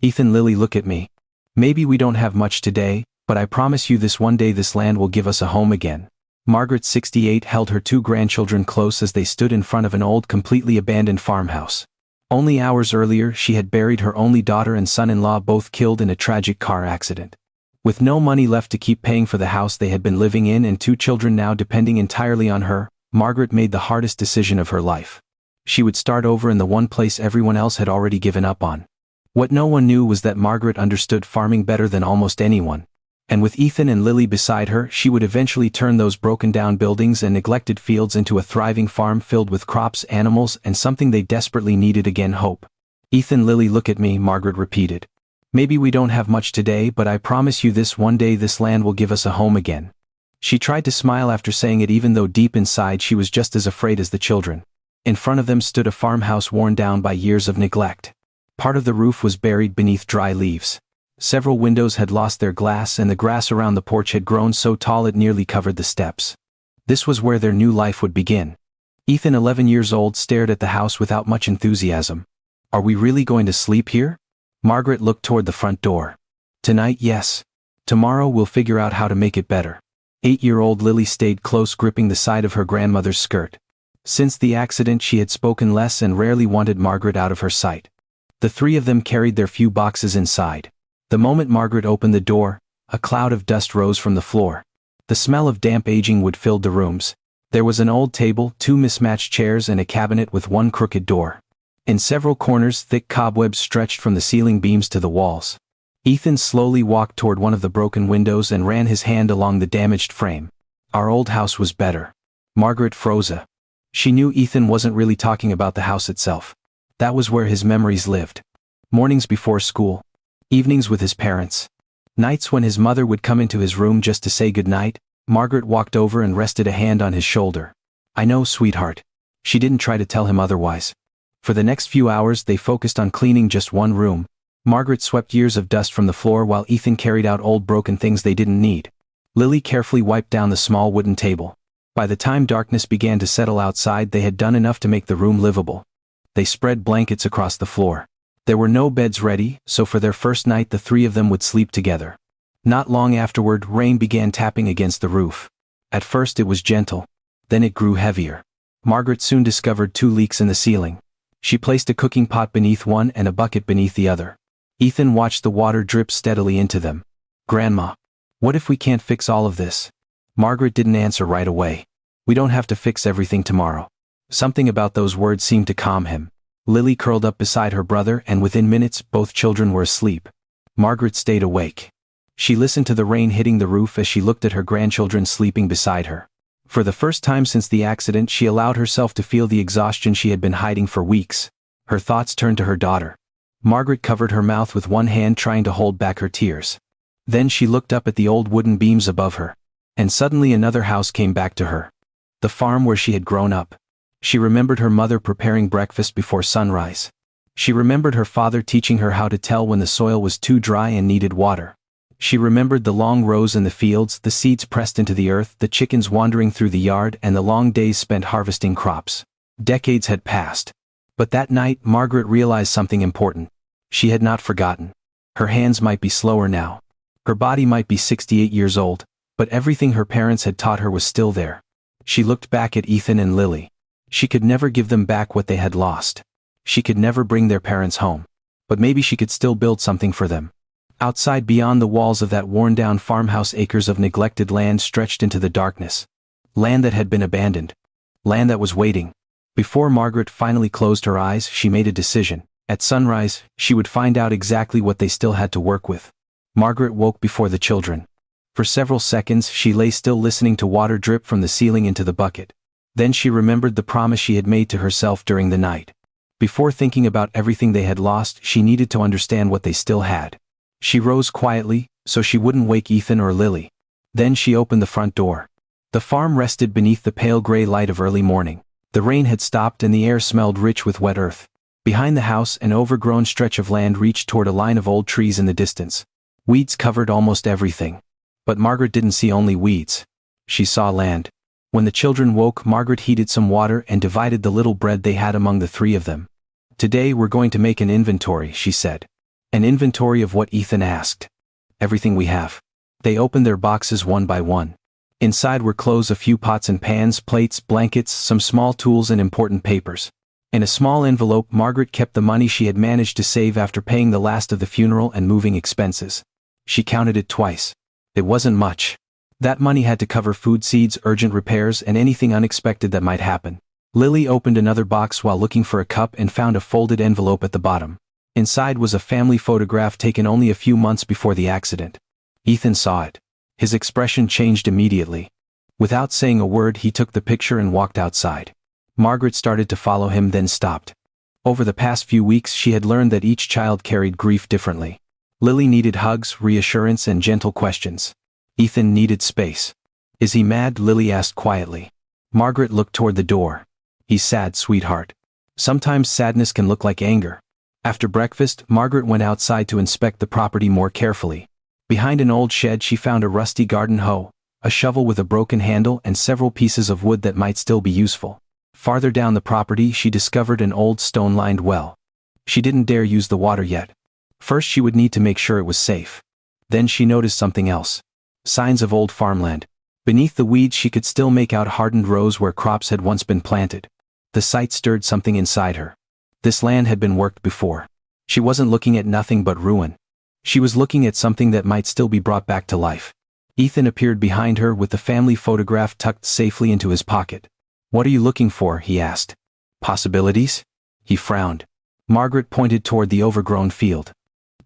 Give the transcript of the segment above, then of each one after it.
Ethan, Lily, look at me. Maybe we don't have much today, but I promise you this one day this land will give us a home again. Margaret, 68, held her two grandchildren close as they stood in front of an old, completely abandoned farmhouse. Only hours earlier she had buried her only daughter and son-in-law, both killed in a tragic car accident. With no money left to keep paying for the house they had been living in and two children now depending entirely on her, Margaret made the hardest decision of her life. She would start over in the one place everyone else had already given up on. What no one knew was that Margaret understood farming better than almost anyone. And with Ethan and Lily beside her, she would eventually turn those broken-down buildings and neglected fields into a thriving farm filled with crops, animals, and something they desperately needed again: hope. Ethan, Lily, look at me, Margaret repeated. Maybe we don't have much today, but I promise you this one day this land will give us a home again. She tried to smile after saying it, even though deep inside she was just as afraid as the children. In front of them stood a farmhouse worn down by years of neglect. Part of the roof was buried beneath dry leaves. Several windows had lost their glass, and the grass around the porch had grown so tall it nearly covered the steps. This was where their new life would begin. Ethan, 11 years old, stared at the house without much enthusiasm. Are we really going to sleep here? Margaret looked toward the front door. Tonight, yes. Tomorrow we'll figure out how to make it better. 8-year-old Lily stayed close, gripping the side of her grandmother's skirt. Since the accident she had spoken less and rarely wanted Margaret out of her sight. The three of them carried their few boxes inside. The moment Margaret opened the door, a cloud of dust rose from the floor. The smell of damp aging wood filled the rooms. There was an old table, two mismatched chairs, and a cabinet with one crooked door. In several corners, thick cobwebs stretched from the ceiling beams to the walls. Ethan slowly walked toward one of the broken windows and ran his hand along the damaged frame. Our old house was better. Margaret froze. She knew Ethan wasn't really talking about the house itself. That was where his memories lived. Mornings before school. Evenings with his parents. Nights when his mother would come into his room just to say goodnight. Margaret walked over and rested a hand on his shoulder. I know, sweetheart. She didn't try to tell him otherwise. For the next few hours they focused on cleaning just one room. Margaret swept years of dust from the floor while Ethan carried out old broken things they didn't need. Lily carefully wiped down the small wooden table. By the time darkness began to settle outside, they had done enough to make the room livable. They spread blankets across the floor. There were no beds ready, so for their first night the three of them would sleep together. Not long afterward, rain began tapping against the roof. At first it was gentle. Then it grew heavier. Margaret soon discovered 2 leaks in the ceiling. She placed a cooking pot beneath one and a bucket beneath the other. Ethan watched the water drip steadily into them. Grandma, what if we can't fix all of this? Margaret didn't answer right away. We don't have to fix everything tomorrow. Something about those words seemed to calm him. Lily curled up beside her brother, and within minutes both children were asleep. Margaret stayed awake. She listened to the rain hitting the roof as she looked at her grandchildren sleeping beside her. For the first time since the accident, she allowed herself to feel the exhaustion she had been hiding for weeks. Her thoughts turned to her daughter. Margaret covered her mouth with one hand, trying to hold back her tears. Then she looked up at the old wooden beams above her. And suddenly another house came back to her. The farm where she had grown up. She remembered her mother preparing breakfast before sunrise. She remembered her father teaching her how to tell when the soil was too dry and needed water. She remembered the long rows in the fields, the seeds pressed into the earth, the chickens wandering through the yard, and the long days spent harvesting crops. Decades had passed. But that night, Margaret realized something important. She had not forgotten. Her hands might be slower now. Her body might be 68 years old, but everything her parents had taught her was still there. She looked back at Ethan and Lily. She could never give them back what they had lost. She could never bring their parents home. But maybe she could still build something for them. Outside, beyond the walls of that worn-down farmhouse, acres of neglected land stretched into the darkness. Land that had been abandoned. Land that was waiting. Before Margaret finally closed her eyes, she made a decision. At sunrise, she would find out exactly what they still had to work with. Margaret woke before the children. For several seconds, she lay still, listening to water drip from the ceiling into the bucket. Then she remembered the promise she had made to herself during the night. Before thinking about everything they had lost, she needed to understand what they still had. She rose quietly, so she wouldn't wake Ethan or Lily. Then she opened the front door. The farm rested beneath the pale gray light of early morning. The rain had stopped and the air smelled rich with wet earth. Behind the house, an overgrown stretch of land reached toward a line of old trees in the distance. Weeds covered almost everything. But Margaret didn't see only weeds. She saw land. When the children woke, Margaret heated some water and divided the little bread they had among the three of them. Today we're going to make an inventory, she said. An inventory of what Ethan asked. Everything we have. They opened their boxes one by one. Inside were clothes, a few pots and pans, plates, blankets, some small tools and important papers. In a small envelope, Margaret kept the money she had managed to save after paying the last of the funeral and moving expenses. She counted it twice. It wasn't much. That money had to cover food, seeds, urgent repairs, and anything unexpected that might happen. Lily opened another box while looking for a cup and found a folded envelope at the bottom. Inside was a family photograph taken only a few months before the accident. Ethan saw it. His expression changed immediately. Without saying a word, he took the picture and walked outside. Margaret started to follow him, then stopped. Over the past few weeks, she had learned that each child carried grief differently. Lily needed hugs, reassurance, and gentle questions. Ethan needed space. Is he mad? Lily asked quietly. Margaret looked toward the door. He's sad, sweetheart. Sometimes sadness can look like anger. After breakfast, Margaret went outside to inspect the property more carefully. Behind an old shed, she found a rusty garden hoe, a shovel with a broken handle, and several pieces of wood that might still be useful. Farther down the property, she discovered an old stone-lined well. She didn't dare use the water yet. First, she would need to make sure it was safe. Then she noticed something else. Signs of old farmland. Beneath the weeds, she could still make out hardened rows where crops had once been planted. The sight stirred something inside her. This land had been worked before. She wasn't looking at nothing but ruin. She was looking at something that might still be brought back to life. Ethan appeared behind her with the family photograph tucked safely into his pocket. What are you looking for? He asked. Possibilities? He frowned. Margaret pointed toward the overgrown field.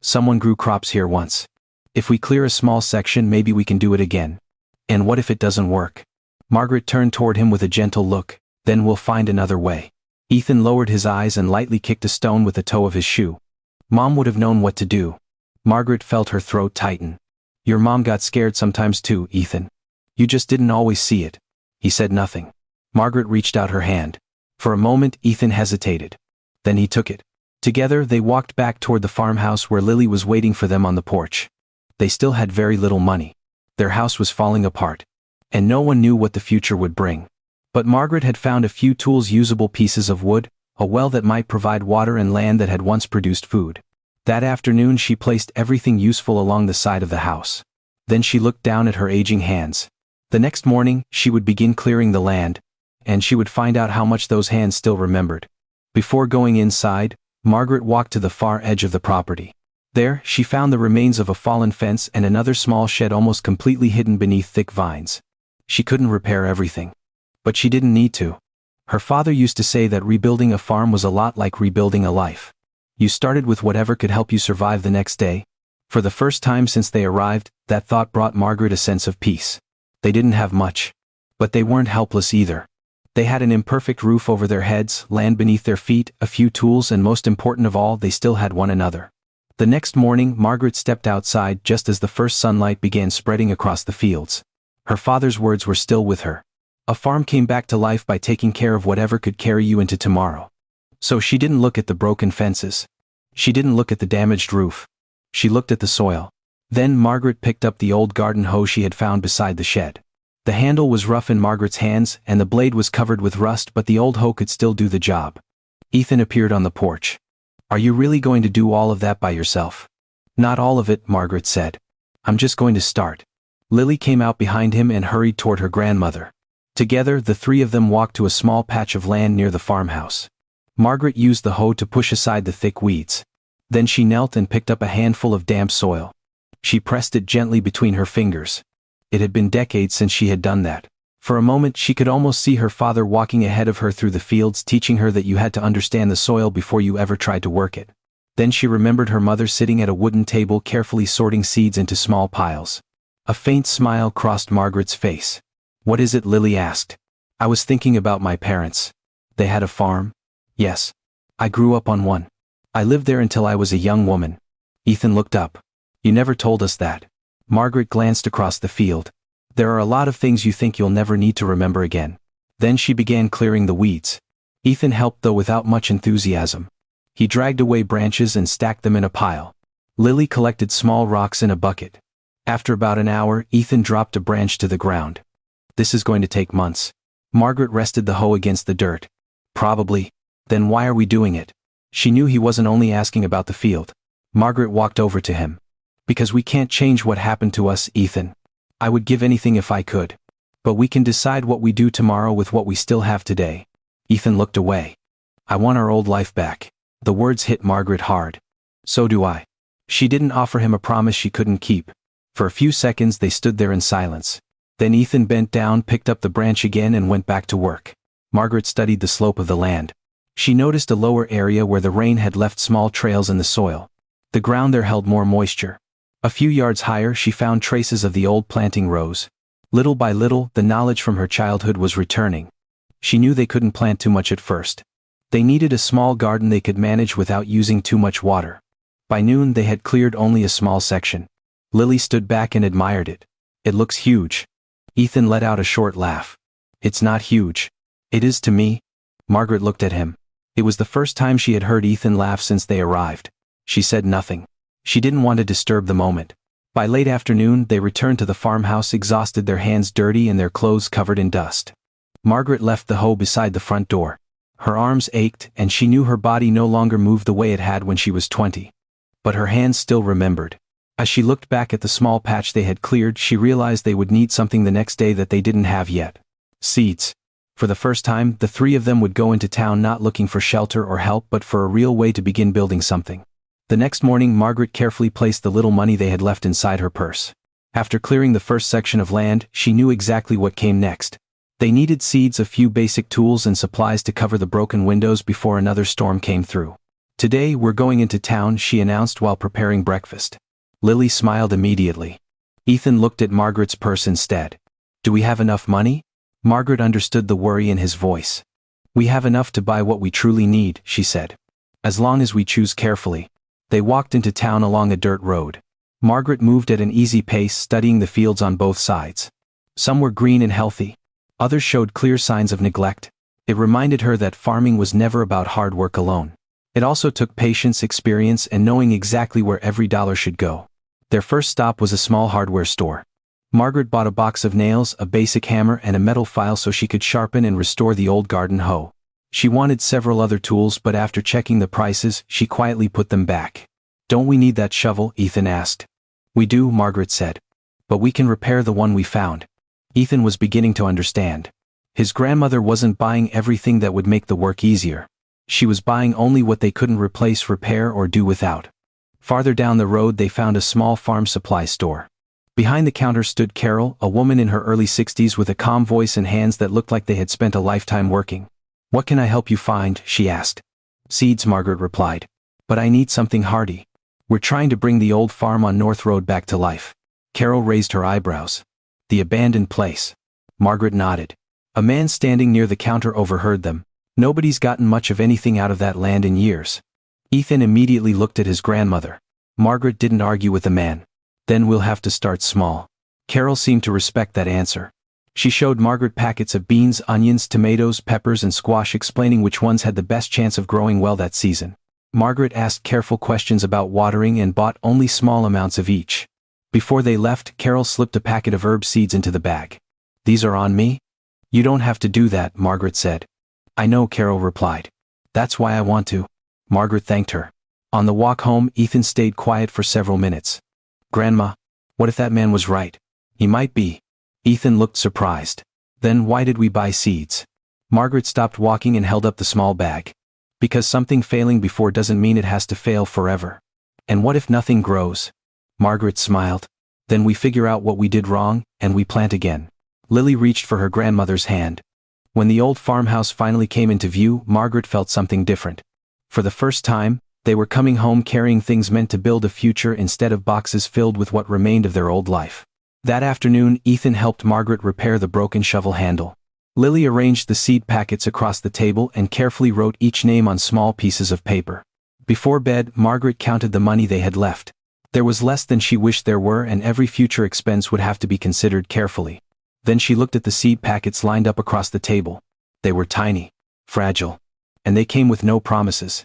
Someone grew crops here once. If we clear a small section, maybe we can do it again. And what if it doesn't work? Margaret turned toward him with a gentle look. Then we'll find another way. Ethan lowered his eyes and lightly kicked a stone with the toe of his shoe. Mom would have known what to do. Margaret felt her throat tighten. Your mom got scared sometimes too, Ethan. You just didn't always see it. He said nothing. Margaret reached out her hand. For a moment, Ethan hesitated. Then he took it. Together, they walked back toward the farmhouse where Lily was waiting for them on the porch. They still had very little money. Their house was falling apart. And no one knew what the future would bring. But Margaret had found a few tools, usable pieces of wood, a well that might provide water, and land that had once produced food. That afternoon, she placed everything useful along the side of the house. Then she looked down at her aging hands. The next morning, she would begin clearing the land, and she would find out how much those hands still remembered. Before going inside, Margaret walked to the far edge of the property. There, she found the remains of a fallen fence and another small shed almost completely hidden beneath thick vines. She couldn't repair everything. But she didn't need to. Her father used to say that rebuilding a farm was a lot like rebuilding a life. You started with whatever could help you survive the next day. For the first time since they arrived, that thought brought Margaret a sense of peace. They didn't have much. But they weren't helpless either. They had an imperfect roof over their heads, land beneath their feet, a few tools, and most important of all, they still had one another. The next morning, Margaret stepped outside just as the first sunlight began spreading across the fields. Her father's words were still with her. A farm came back to life by taking care of whatever could carry you into tomorrow. So she didn't look at the broken fences. She didn't look at the damaged roof. She looked at the soil. Then Margaret picked up the old garden hoe she had found beside the shed. The handle was rough in Margaret's hands and the blade was covered with rust, but the old hoe could still do the job. Ethan appeared on the porch. Are you really going to do all of that by yourself? Not all of it, Margaret said. I'm just going to start. Lily came out behind him and hurried toward her grandmother. Together, the three of them walked to a small patch of land near the farmhouse. Margaret used the hoe to push aside the thick weeds. Then she knelt and picked up a handful of damp soil. She pressed it gently between her fingers. It had been decades since she had done that. For a moment, she could almost see her father walking ahead of her through the fields, teaching her that you had to understand the soil before you ever tried to work it. Then she remembered her mother sitting at a wooden table carefully sorting seeds into small piles. A faint smile crossed Margaret's face. What is it? Lily asked. I was thinking about my parents. They had a farm? Yes. I grew up on one. I lived there until I was a young woman. Ethan looked up. You never told us that. Margaret glanced across the field. There are a lot of things you think you'll never need to remember again. Then she began clearing the weeds. Ethan helped, though without much enthusiasm. He dragged away branches and stacked them in a pile. Lily collected small rocks in a bucket. After about an hour, Ethan dropped a branch to the ground. This is going to take months. Margaret rested the hoe against the dirt. Probably. Then why are we doing it? She knew he wasn't only asking about the field. Margaret walked over to him. Because we can't change what happened to us, Ethan. I would give anything if I could. But we can decide what we do tomorrow with what we still have today. Ethan looked away. I want our old life back. The words hit Margaret hard. So do I. She didn't offer him a promise she couldn't keep. For a few seconds they stood there in silence. Then Ethan bent down, picked up the branch again and went back to work. Margaret studied the slope of the land. She noticed a lower area where the rain had left small trails in the soil. The ground there held more moisture. A few yards higher she found traces of the old planting rows. Little by little, the knowledge from her childhood was returning. She knew they couldn't plant too much at first. They needed a small garden they could manage without using too much water. By noon they had cleared only a small section. Lily stood back and admired it. It looks huge. Ethan let out a short laugh. It's not huge. It is to me. Margaret looked at him. It was the first time she had heard Ethan laugh since they arrived. She said nothing. She didn't want to disturb the moment. By late afternoon they returned to the farmhouse exhausted, their hands dirty and their clothes covered in dust. Margaret left the hoe beside the front door. Her arms ached and she knew her body no longer moved the way it had when she was 20. But her hands still remembered. As she looked back at the small patch they had cleared, she realized they would need something the next day that they didn't have yet. Seeds. For the first time, the three of them would go into town not looking for shelter or help but for a real way to begin building something. The next morning Margaret carefully placed the little money they had left inside her purse. After clearing the first section of land, she knew exactly what came next. They needed seeds, a few basic tools and supplies to cover the broken windows before another storm came through. Today we're going into town, she announced while preparing breakfast. Lily smiled immediately. Ethan looked at Margaret's purse instead. Do we have enough money? Margaret understood the worry in his voice. We have enough to buy what we truly need, she said. As long as we choose carefully. They walked into town along a dirt road. Margaret moved at an easy pace, studying the fields on both sides. Some were green and healthy. Others showed clear signs of neglect. It reminded her that farming was never about hard work alone. It also took patience, experience, and knowing exactly where every dollar should go. Their first stop was a small hardware store. Margaret bought a box of nails, a basic hammer, and a metal file so she could sharpen and restore the old garden hoe. She wanted several other tools, but after checking the prices, she quietly put them back. Don't we need that shovel? Ethan asked. We do, Margaret said. But we can repair the one we found. Ethan was beginning to understand. His grandmother wasn't buying everything that would make the work easier. She was buying only what they couldn't replace, repair, or do without. Farther down the road they found a small farm supply store. Behind the counter stood Carol, a woman in her early 60s with a calm voice and hands that looked like they had spent a lifetime working. What can I help you find? She asked. Seeds, Margaret replied. But I need something hardy. We're trying to bring the old farm on North Road back to life. Carol raised her eyebrows. The abandoned place. Margaret nodded. A man standing near the counter overheard them. Nobody's gotten much of anything out of that land in years. Ethan immediately looked at his grandmother. Margaret didn't argue with the man. Then we'll have to start small. Carol seemed to respect that answer. She showed Margaret packets of beans, onions, tomatoes, peppers, and squash, explaining which ones had the best chance of growing well that season. Margaret asked careful questions about watering and bought only small amounts of each. Before they left, Carol slipped a packet of herb seeds into the bag. These are on me? You don't have to do that, Margaret said. I know, Carol replied. That's why I want to. Margaret thanked her. On the walk home, Ethan stayed quiet for several minutes. Grandma, what if that man was right? He might be. Ethan looked surprised. Then why did we buy seeds? Margaret stopped walking and held up the small bag. Because something failing before doesn't mean it has to fail forever. And what if nothing grows? Margaret smiled. Then we figure out what we did wrong, and we plant again. Lily reached for her grandmother's hand. When the old farmhouse finally came into view, Margaret felt something different. For the first time, they were coming home carrying things meant to build a future instead of boxes filled with what remained of their old life. That afternoon, Ethan helped Margaret repair the broken shovel handle. Lily arranged the seed packets across the table and carefully wrote each name on small pieces of paper. Before bed, Margaret counted the money they had left. There was less than she wished there were, and every future expense would have to be considered carefully. Then she looked at the seed packets lined up across the table. They were tiny, fragile, and they came with no promises.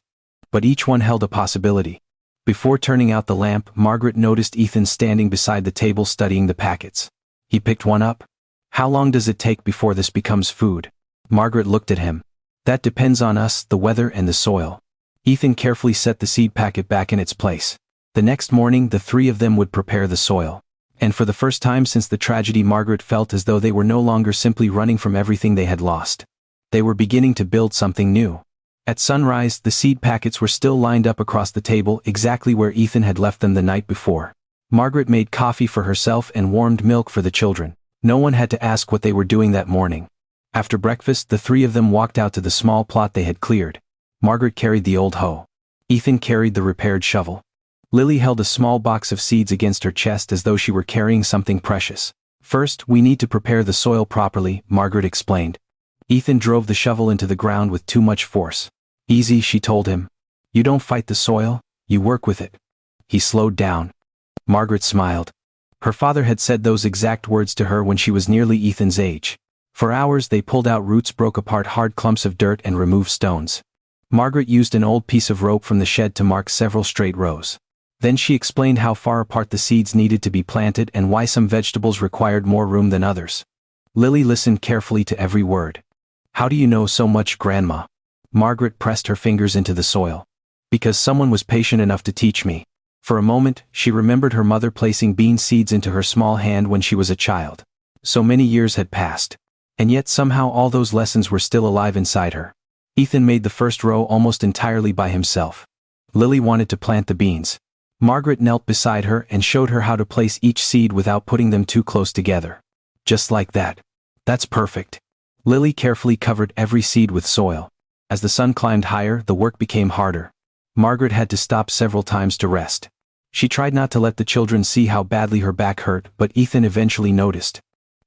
But each one held a possibility. Before turning out the lamp, Margaret noticed Ethan standing beside the table studying the packets. He picked one up. How long does it take before this becomes food? Margaret looked at him. That depends on us, the weather, and the soil. Ethan carefully set the seed packet back in its place. The next morning the three of them would prepare the soil. And for the first time since the tragedy, Margaret felt as though they were no longer simply running from everything they had lost. They were beginning to build something new. At sunrise, the seed packets were still lined up across the table, exactly where Ethan had left them the night before. Margaret made coffee for herself and warmed milk for the children. No one had to ask what they were doing that morning. After breakfast, the three of them walked out to the small plot they had cleared. Margaret carried the old hoe. Ethan carried the repaired shovel. Lily held a small box of seeds against her chest as though she were carrying something precious. First, we need to prepare the soil properly, Margaret explained. Ethan drove the shovel into the ground with too much force. Easy, she told him. You don't fight the soil, you work with it. He slowed down. Margaret smiled. Her father had said those exact words to her when she was nearly Ethan's age. For hours they pulled out roots, broke apart hard clumps of dirt, and removed stones. Margaret used an old piece of rope from the shed to mark several straight rows. Then she explained how far apart the seeds needed to be planted and why some vegetables required more room than others. Lily listened carefully to every word. How do you know so much, Grandma? Margaret pressed her fingers into the soil. Because someone was patient enough to teach me. For a moment, she remembered her mother placing bean seeds into her small hand when she was a child. So many years had passed. And yet somehow all those lessons were still alive inside her. Ethan made the first row almost entirely by himself. Lily wanted to plant the beans. Margaret knelt beside her and showed her how to place each seed without putting them too close together. Just like that. That's perfect. Lily carefully covered every seed with soil. As the sun climbed higher, the work became harder. Margaret had to stop several times to rest. She tried not to let the children see how badly her back hurt, but Ethan eventually noticed.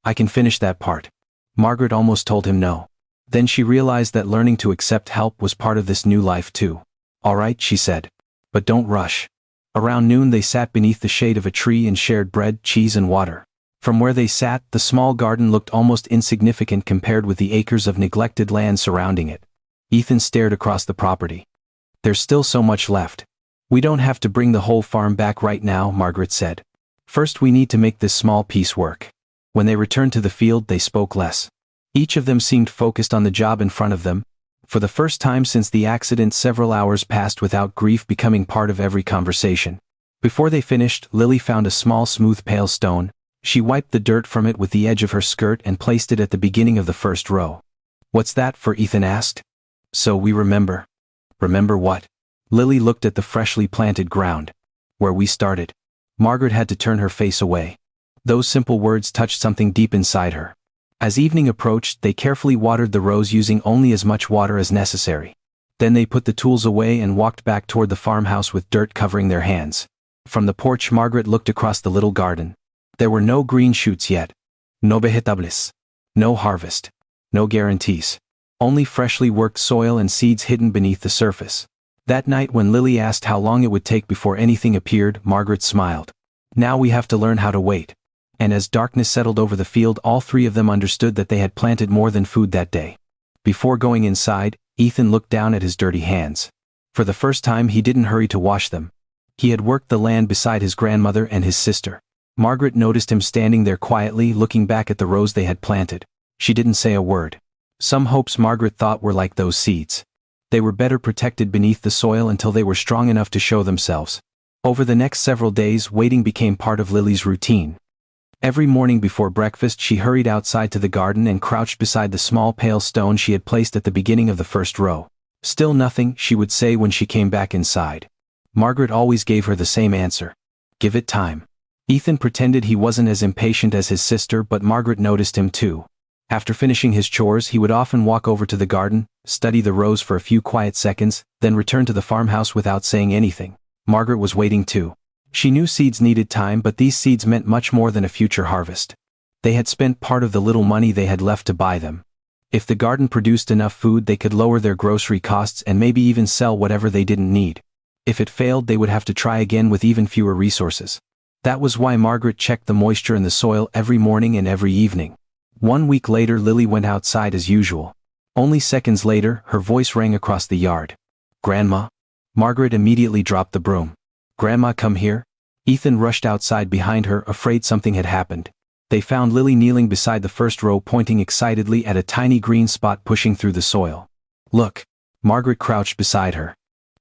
I can finish that part. Margaret almost told him no. Then she realized that learning to accept help was part of this new life too. All right, she said. But don't rush. Around noon they sat beneath the shade of a tree and shared bread, cheese and water. From where they sat, the small garden looked almost insignificant compared with the acres of neglected land surrounding it. Ethan stared across the property. There's still so much left. We don't have to bring the whole farm back right now, Margaret said. First we need to make this small piece work. When they returned to the field, they spoke less. Each of them seemed focused on the job in front of them. For the first time since the accident, several hours passed without grief becoming part of every conversation. Before they finished, Lily found a small smooth pale stone. She wiped the dirt from it with the edge of her skirt and placed it at the beginning of the first row. What's that for? Ethan asked. So we remember. Remember what? Lily looked at the freshly planted ground. Where we started. Margaret had to turn her face away. Those simple words touched something deep inside her. As evening approached, they carefully watered the rows using only as much water as necessary. Then they put the tools away and walked back toward the farmhouse with dirt covering their hands. From the porch, Margaret looked across the little garden. There were no green shoots yet. No vegetables. No harvest. No guarantees. Only freshly worked soil and seeds hidden beneath the surface. That night when Lily asked how long it would take before anything appeared, Margaret smiled. Now we have to learn how to wait. And as darkness settled over the field, all three of them understood that they had planted more than food that day. Before going inside, Ethan looked down at his dirty hands. For the first time he didn't hurry to wash them. He had worked the land beside his grandmother and his sister. Margaret noticed him standing there quietly, looking back at the rows they had planted. She didn't say a word. Some hopes, Margaret thought, were like those seeds. They were better protected beneath the soil until they were strong enough to show themselves. Over the next several days, waiting became part of Lily's routine. Every morning before breakfast she hurried outside to the garden and crouched beside the small pale stone she had placed at the beginning of the first row. Still nothing, she would say when she came back inside. Margaret always gave her the same answer. Give it time. Ethan pretended he wasn't as impatient as his sister, but Margaret noticed him too. After finishing his chores, he would often walk over to the garden, study the rows for a few quiet seconds, then return to the farmhouse without saying anything. Margaret was waiting too. She knew seeds needed time, but these seeds meant much more than a future harvest. They had spent part of the little money they had left to buy them. If the garden produced enough food, they could lower their grocery costs and maybe even sell whatever they didn't need. If it failed, they would have to try again with even fewer resources. That was why Margaret checked the moisture in the soil every morning and every evening. 1 week later, Lily went outside as usual. Only seconds later, her voice rang across the yard. Grandma? Margaret immediately dropped the broom. Grandma, come here. Ethan rushed outside behind her, afraid something had happened. They found Lily kneeling beside the first row, pointing excitedly at a tiny green spot pushing through the soil. Look. Margaret crouched beside her.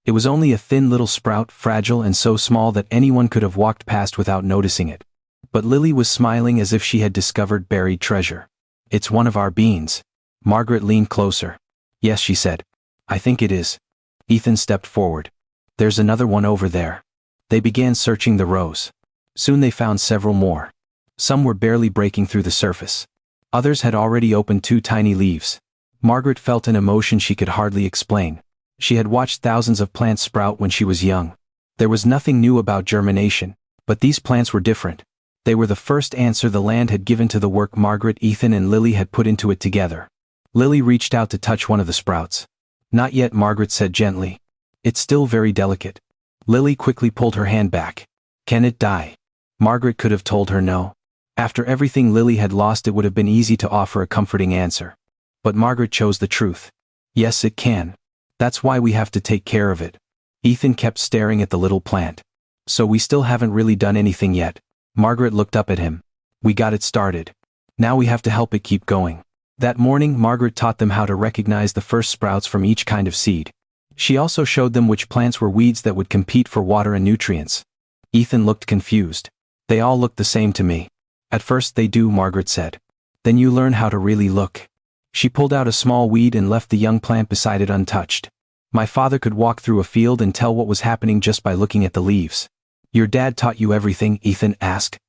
It was only a thin little sprout, fragile and so small that anyone could have walked past without noticing it. But Lily was smiling as if she had discovered buried treasure. "It's one of our beans." Margaret leaned closer. "Yes," she said. "I think it is." Ethan stepped forward. "There's another one over there." They began searching the rows. Soon they found several more. Some were barely breaking through the surface. Others had already opened 2 tiny leaves. Margaret felt an emotion she could hardly explain. She had watched thousands of plants sprout when she was young. There was nothing new about germination, but these plants were different. They were the first answer the land had given to the work Margaret, Ethan and Lily had put into it together. Lily reached out to touch one of the sprouts. "Not yet," Margaret said gently. "It's still very delicate." Lily quickly pulled her hand back. "Can it die?" Margaret could have told her no. After everything Lily had lost, it would have been easy to offer a comforting answer. But Margaret chose the truth. "Yes, it can. That's why we have to take care of it." Ethan kept staring at the little plant. "So we still haven't really done anything yet." Margaret looked up at him. "We got it started. Now we have to help it keep going." That morning, Margaret taught them how to recognize the first sprouts from each kind of seed. She also showed them which plants were weeds that would compete for water and nutrients. Ethan looked confused. "They all look the same to me." "At first they do," Margaret said. "Then you learn how to really look." She pulled out a small weed and left the young plant beside it untouched. "My father could walk through a field and tell what was happening just by looking at the leaves." "Your dad taught you everything?" Ethan asked.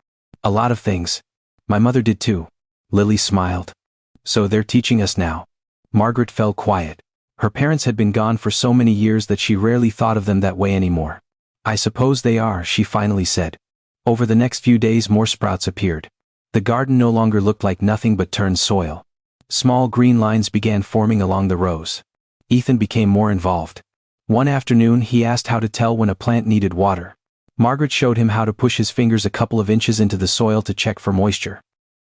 "A lot of things. My mother did too." Lily smiled. "So they're teaching us now." Margaret fell quiet. Her parents had been gone for so many years that she rarely thought of them that way anymore. "I suppose they are," she finally said. Over the next few days, more sprouts appeared. The garden no longer looked like nothing but turned soil. Small green lines began forming along the rows. Ethan became more involved. One afternoon, he asked how to tell when a plant needed water. Margaret showed him how to push his fingers a couple of inches into the soil to check for moisture.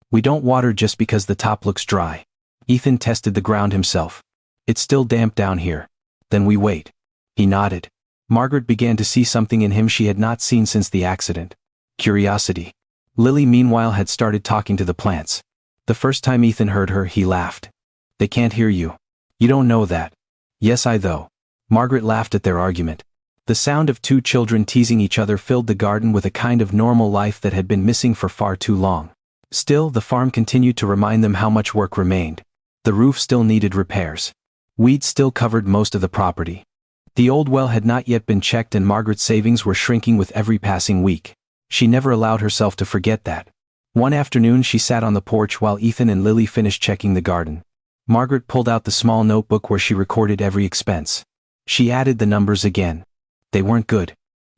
"We don't water just because the top looks dry." Ethan tested the ground himself. "It's still damp down here." "Then we wait." He nodded. Margaret began to see something in him she had not seen since the accident. Curiosity. Lily meanwhile had started talking to the plants. The first time Ethan heard her, he laughed. "They can't hear you. You don't know that." "Yes, I though." Margaret laughed at their argument. The sound of 2 children teasing each other filled the garden with a kind of normal life that had been missing for far too long. Still, the farm continued to remind them how much work remained. The roof still needed repairs. Weeds still covered most of the property. The old well had not yet been checked and Margaret's savings were shrinking with every passing week. She never allowed herself to forget that. One afternoon she sat on the porch while Ethan and Lily finished checking the garden. Margaret pulled out the small notebook where she recorded every expense. She added the numbers again. They weren't good.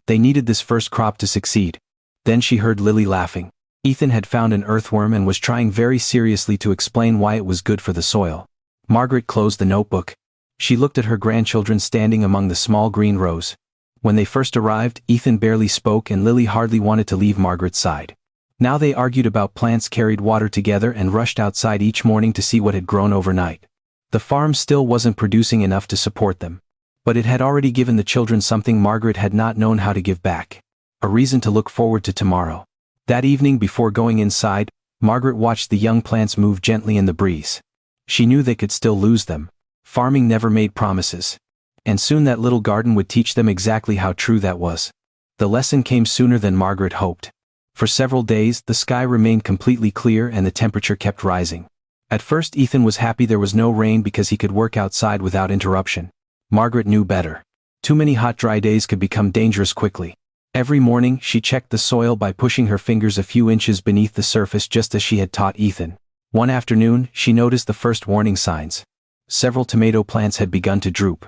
They needed this first crop to succeed. Then she heard Lily laughing. Ethan had found an earthworm and was trying very seriously to explain why it was good for the soil. Margaret closed the notebook. She looked at her grandchildren standing among the small green rows. When they first arrived, Ethan barely spoke and Lily hardly wanted to leave Margaret's side. Now they argued about plants, carried water together and rushed outside each morning to see what had grown overnight. The farm still wasn't producing enough to support them. But it had already given the children something Margaret had not known how to give back. A reason to look forward to tomorrow. That evening before going inside, Margaret watched the young plants move gently in the breeze. She knew they could still lose them. Farming never made promises. And soon that little garden would teach them exactly how true that was. The lesson came sooner than Margaret hoped. For several days, the sky remained completely clear and the temperature kept rising. At first Ethan was happy there was no rain because he could work outside without interruption. Margaret knew better. Too many hot dry days could become dangerous quickly. Every morning, she checked the soil by pushing her fingers a few inches beneath the surface just as she had taught Ethan. One afternoon, she noticed the first warning signs. Several tomato plants had begun to droop.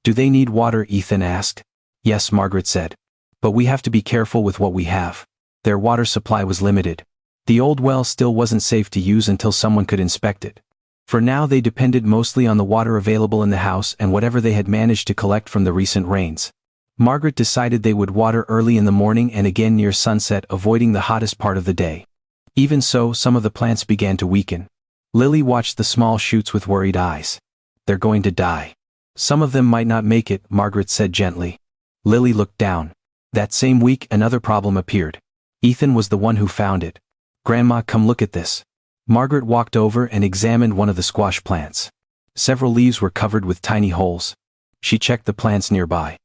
"Do they need water?" Ethan asked. "Yes," Margaret said. "But we have to be careful with what we have." Their water supply was limited. The old well still wasn't safe to use until someone could inspect it. For now they depended mostly on the water available in the house and whatever they had managed to collect from the recent rains. Margaret decided they would water early in the morning and again near sunset, avoiding the hottest part of the day. Even so, some of the plants began to weaken. Lily watched the small shoots with worried eyes. "They're going to die. Some of them might not make it," Margaret said gently. Lily looked down. That same week, another problem appeared. Ethan was the one who found it. "Grandma, come look at this." Margaret walked over and examined one of the squash plants. Several leaves were covered with tiny holes. She checked the plants nearby.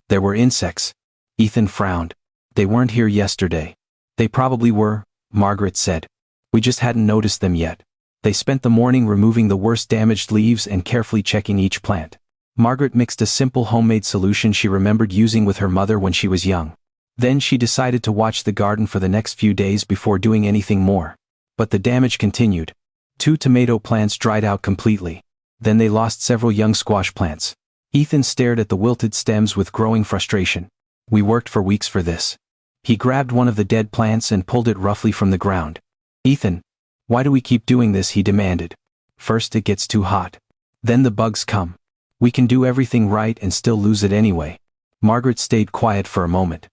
There were insects. Ethan frowned. They weren't here yesterday. They probably were, Margaret said. We just hadn't noticed them yet. They spent the morning removing the worst damaged leaves and carefully checking each plant. Margaret mixed a simple homemade solution she remembered using with her mother when she was young. Then she decided to watch the garden for the next few days before doing anything more. But the damage continued. 2 tomato plants dried out completely. Then they lost several young squash plants. Ethan stared at the wilted stems with growing frustration. We worked for weeks for this. He grabbed one of the dead plants and pulled it roughly from the ground. Ethan, why do we keep doing this? He demanded. First it gets too hot. Then the bugs come. We can do everything right and still lose it anyway. Margaret stayed quiet for a moment.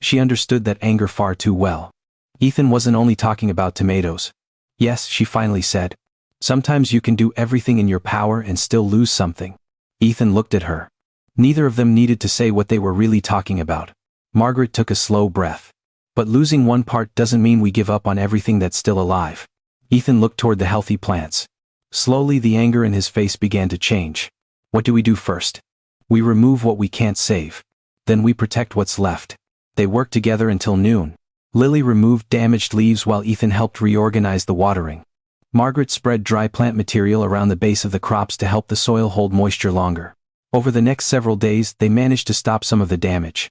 She understood that anger far too well. Ethan wasn't only talking about tomatoes. Yes, she finally said. Sometimes you can do everything in your power and still lose something. Ethan looked at her. Neither of them needed to say what they were really talking about. Margaret took a slow breath. But losing one part doesn't mean we give up on everything that's still alive. Ethan looked toward the healthy plants. Slowly the anger in his face began to change. What do we do first? We remove what we can't save. Then we protect what's left. They worked together until noon. Lily removed damaged leaves while Ethan helped reorganize the watering. Margaret spread dry plant material around the base of the crops to help the soil hold moisture longer. Over the next several days, they managed to stop some of the damage.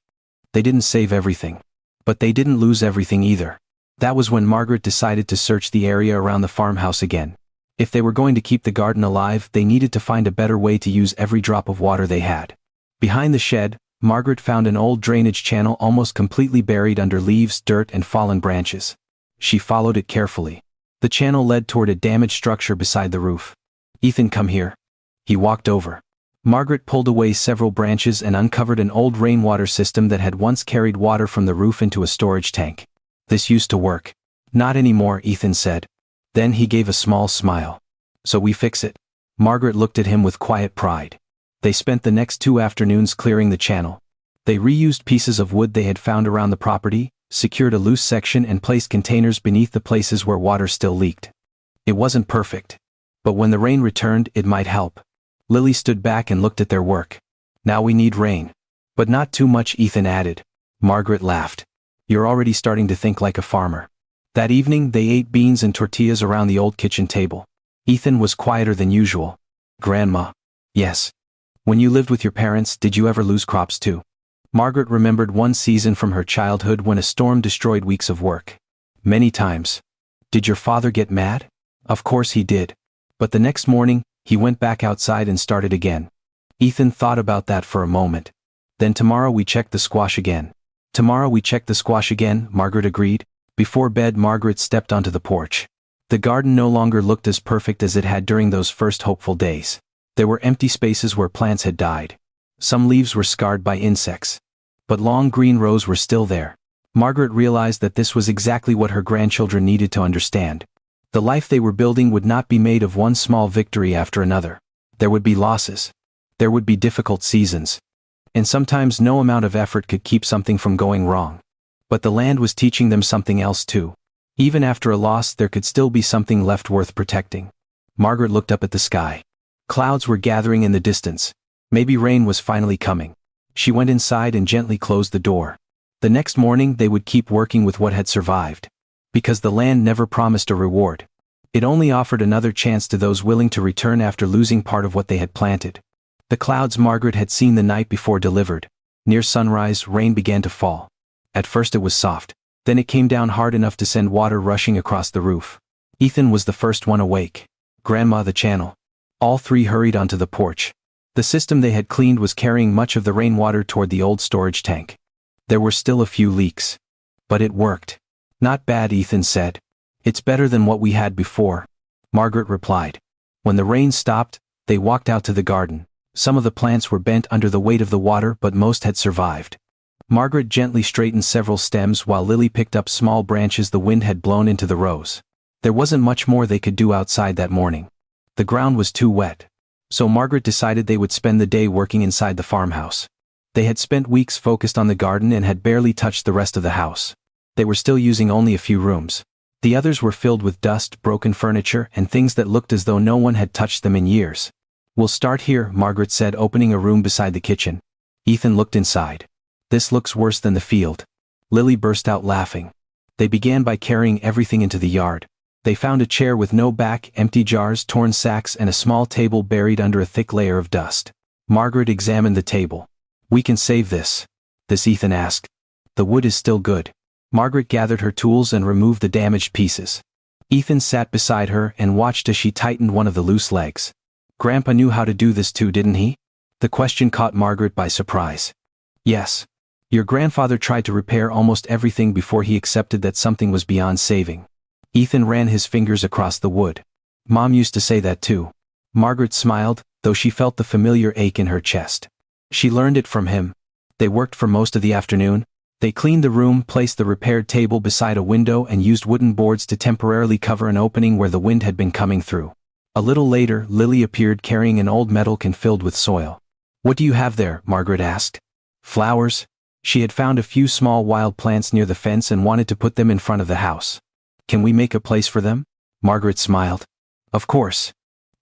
They didn't save everything. But they didn't lose everything either. That was when Margaret decided to search the area around the farmhouse again. If they were going to keep the garden alive, they needed to find a better way to use every drop of water they had. Behind the shed, Margaret found an old drainage channel almost completely buried under leaves, dirt, and fallen branches. She followed it carefully. The channel led toward a damaged structure beside the roof. Ethan, come here. He walked over. Margaret pulled away several branches and uncovered an old rainwater system that had once carried water from the roof into a storage tank. This used to work. Not anymore, Ethan said. Then he gave a small smile. So we fix it. Margaret looked at him with quiet pride. They spent the next 2 afternoons clearing the channel. They reused pieces of wood they had found around the property, secured a loose section and placed containers beneath the places where water still leaked. It wasn't perfect. But when the rain returned, it might help. Lily stood back and looked at their work. Now we need rain. But not too much, Ethan added. Margaret laughed. You're already starting to think like a farmer. That evening, they ate beans and tortillas around the old kitchen table. Ethan was quieter than usual. Grandma. Yes. When you lived with your parents, did you ever lose crops too? Margaret remembered one season from her childhood when a storm destroyed weeks of work. Many times. Did your father get mad? Of course he did. But the next morning, he went back outside and started again. Ethan thought about that for a moment. Then tomorrow we check the squash again. Tomorrow we check the squash again, Margaret agreed. Before bed, Margaret stepped onto the porch. The garden no longer looked as perfect as it had during those first hopeful days. There were empty spaces where plants had died. Some leaves were scarred by insects. But long green rows were still there. Margaret realized that this was exactly what her grandchildren needed to understand. The life they were building would not be made of one small victory after another. There would be losses. There would be difficult seasons. And sometimes no amount of effort could keep something from going wrong. But the land was teaching them something else too. Even after a loss, there could still be something left worth protecting. Margaret looked up at the sky. Clouds were gathering in the distance. Maybe rain was finally coming. She went inside and gently closed the door. The next morning they would keep working with what had survived. Because the land never promised a reward. It only offered another chance to those willing to return after losing part of what they had planted. The clouds Margaret had seen the night before delivered. Near sunrise, rain began to fall. At first it was soft. Then it came down hard enough to send water rushing across the roof. Ethan was the first one awake. Grandma, the channel. All 3 hurried onto the porch. The system they had cleaned was carrying much of the rainwater toward the old storage tank. There were still a few leaks. But it worked. Not bad, Ethan said. It's better than what we had before. Margaret replied. When the rain stopped, they walked out to the garden. Some of the plants were bent under the weight of the water, but most had survived. Margaret gently straightened several stems while Lily picked up small branches the wind had blown into the rows. There wasn't much more they could do outside that morning. The ground was too wet. So Margaret decided they would spend the day working inside the farmhouse. They had spent weeks focused on the garden and had barely touched the rest of the house. They were still using only a few rooms. The others were filled with dust, broken furniture, and things that looked as though no one had touched them in years. We'll start here, Margaret said, opening a room beside the kitchen. Ethan looked inside. This looks worse than the field. Lily burst out laughing. They began by carrying everything into the yard. They found a chair with no back, empty jars, torn sacks, and a small table buried under a thick layer of dust. Margaret examined the table. "We can save this." Ethan asked. "The wood is still good." Margaret gathered her tools and removed the damaged pieces. Ethan sat beside her and watched as she tightened one of the loose legs. "Grandpa knew how to do this too, didn't he?" The question caught Margaret by surprise. "Yes. Your grandfather tried to repair almost everything before he accepted that something was beyond saving." Ethan ran his fingers across the wood. "Mom used to say that too." Margaret smiled, though she felt the familiar ache in her chest. She learned it from him. They worked for most of the afternoon. They cleaned the room, placed the repaired table beside a window, and used wooden boards to temporarily cover an opening where the wind had been coming through. A little later, Lily appeared carrying an old metal can filled with soil. "What do you have there?" Margaret asked. "Flowers." She had found a few small wild plants near the fence and wanted to put them in front of the house. "Can we make a place for them?" Margaret smiled. "Of course."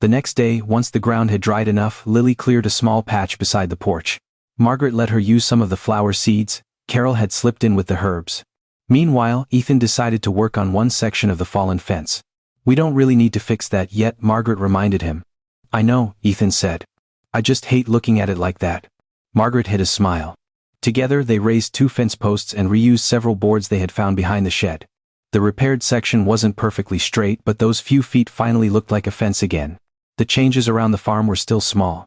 The next day, once the ground had dried enough, Lily cleared a small patch beside the porch. Margaret let her use some of the flower seeds. Carol had slipped in with the herbs. Meanwhile, Ethan decided to work on one section of the fallen fence. "We don't really need to fix that yet," Margaret reminded him. "I know," Ethan said. "I just hate looking at it like that." Margaret hid a smile. Together they raised 2 fence posts and reused several boards they had found behind the shed. The repaired section wasn't perfectly straight, but those few feet finally looked like a fence again. The changes around the farm were still small.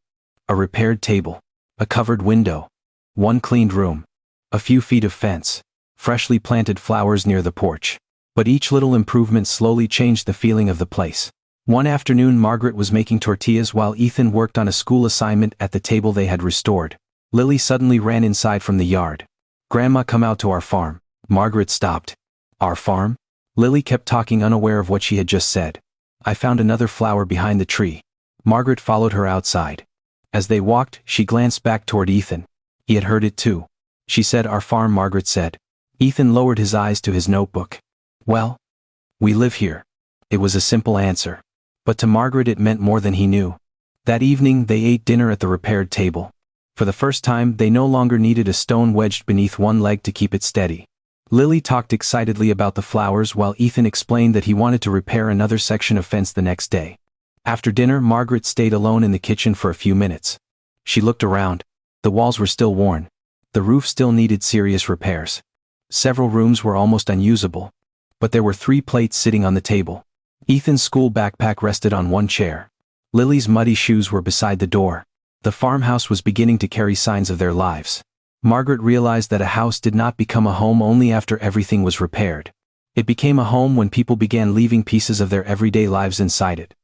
A repaired table. A covered window. One cleaned room. A few feet of fence. Freshly planted flowers near the porch. But each little improvement slowly changed the feeling of the place. One afternoon, Margaret was making tortillas while Ethan worked on a school assignment at the table they had restored. Lily suddenly ran inside from the yard. "Grandma, come out to our farm." Margaret stopped. "Our farm?" Lily kept talking, unaware of what she had just said. "I found another flower behind the tree." Margaret followed her outside. As they walked, she glanced back toward Ethan. He had heard it too. She said, "Our farm," Margaret said. Ethan lowered his eyes to his notebook. "Well, we live here." It was a simple answer. But to Margaret it meant more than he knew. That evening they ate dinner at the repaired table. For the first time, they no longer needed a stone wedged beneath one leg to keep it steady. Lily talked excitedly about the flowers while Ethan explained that he wanted to repair another section of fence the next day. After dinner, Margaret stayed alone in the kitchen for a few minutes. She looked around. The walls were still worn. The roof still needed serious repairs. Several rooms were almost unusable. But there were 3 plates sitting on the table. Ethan's school backpack rested on one chair. Lily's muddy shoes were beside the door. The farmhouse was beginning to carry signs of their lives. Margaret realized that a house did not become a home only after everything was repaired. It became a home when people began leaving pieces of their everyday lives inside it.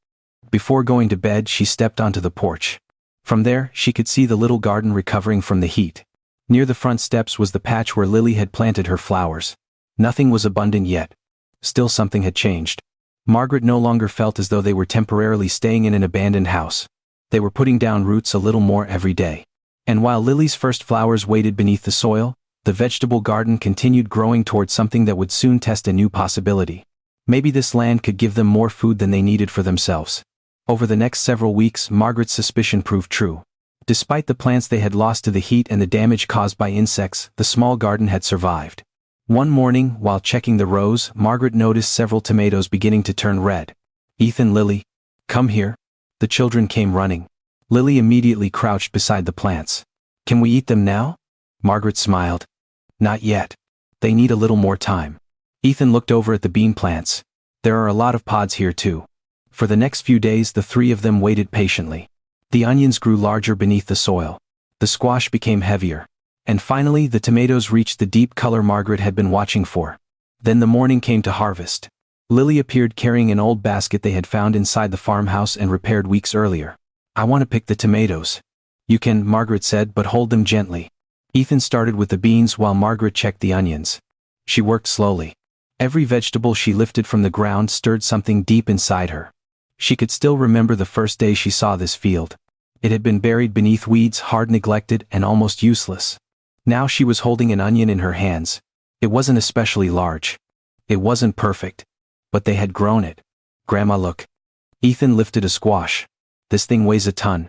Before going to bed, she stepped onto the porch. From there, she could see the little garden recovering from the heat. Near the front steps was the patch where Lily had planted her flowers. Nothing was abundant yet. Still, something had changed. Margaret no longer felt as though they were temporarily staying in an abandoned house. They were putting down roots a little more every day. And while Lily's first flowers waited beneath the soil, the vegetable garden continued growing towards something that would soon test a new possibility. Maybe this land could give them more food than they needed for themselves. Over the next several weeks, Margaret's suspicion proved true. Despite the plants they had lost to the heat and the damage caused by insects, the small garden had survived. One morning, while checking the rows, Margaret noticed several tomatoes beginning to turn red. "Ethan, Lily, come here." The children came running. Lily immediately crouched beside the plants. "Can we eat them now?" Margaret smiled. "Not yet. They need a little more time." Ethan looked over at the bean plants. "There are a lot of pods here too." For the next few days, the 3 of them waited patiently. The onions grew larger beneath the soil. The squash became heavier. And finally, the tomatoes reached the deep color Margaret had been watching for. Then the morning came to harvest. Lily appeared carrying an old basket they had found inside the farmhouse and repaired weeks earlier. "I want to pick the tomatoes." "You can," Margaret said, "but hold them gently." Ethan started with the beans while Margaret checked the onions. She worked slowly. Every vegetable she lifted from the ground stirred something deep inside her. She could still remember the first day she saw this field. It had been buried beneath weeds, hard, neglected, and almost useless. Now she was holding an onion in her hands. It wasn't especially large. It wasn't perfect. But they had grown it. "Grandma, look." Ethan lifted a squash. "This thing weighs a ton."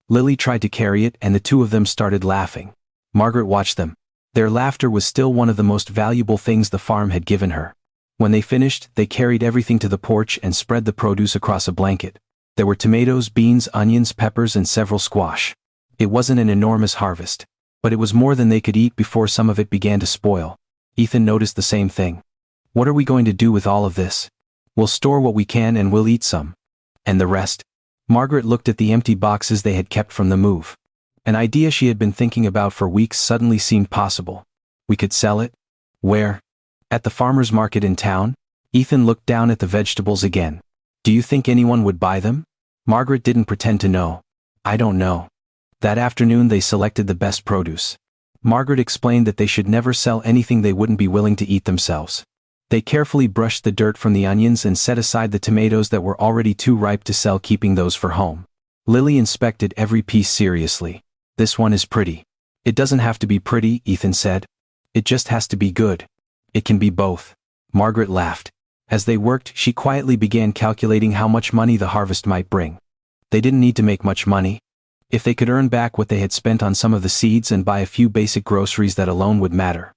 Lily tried to carry it and the 2 of them started laughing. Margaret watched them. Their laughter was still one of the most valuable things the farm had given her. When they finished, they carried everything to the porch and spread the produce across a blanket. There were tomatoes, beans, onions, peppers, and several squash. It wasn't an enormous harvest, but it was more than they could eat before some of it began to spoil. Ethan noticed the same thing. What are we going to do with all of this? We'll store what we can and we'll eat some. And the rest? Margaret looked at the empty boxes they had kept from the move. An idea she had been thinking about for weeks suddenly seemed possible. We could sell it? Where? At the farmer's market in town? Ethan looked down at the vegetables again. Do you think anyone would buy them? Margaret didn't pretend to know. I don't know. That afternoon they selected the best produce. Margaret explained that they should never sell anything they wouldn't be willing to eat themselves. They carefully brushed the dirt from the onions and set aside the tomatoes that were already too ripe to sell, keeping those for home. Lily inspected every piece seriously. This one is pretty. It doesn't have to be pretty, Ethan said. It just has to be good. It can be both. Margaret laughed. As they worked, she quietly began calculating how much money the harvest might bring. They didn't need to make much money. If they could earn back what they had spent on some of the seeds and buy a few basic groceries, that alone would matter.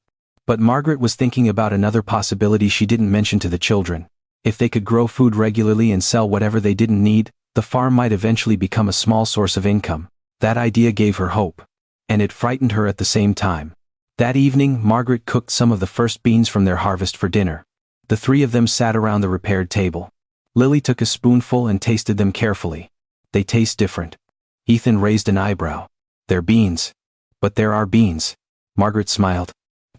But Margaret was thinking about another possibility she didn't mention to the children. If they could grow food regularly and sell whatever they didn't need, the farm might eventually become a small source of income. That idea gave her hope. And it frightened her at the same time. That evening, Margaret cooked some of the first beans from their harvest for dinner. The three of them sat around the repaired table. Lily took a spoonful and tasted them carefully. They taste different. Ethan raised an eyebrow. They're beans. But there are beans. Margaret smiled.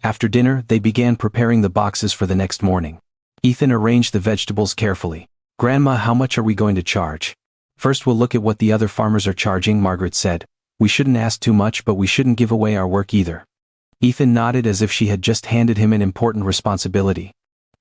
After dinner, they began preparing the boxes for the next morning. Ethan arranged the vegetables carefully. Grandma, how much are we going to charge? First we'll look at what the other farmers are charging, Margaret said. We shouldn't ask too much, but we shouldn't give away our work either. Ethan nodded as if she had just handed him an important responsibility.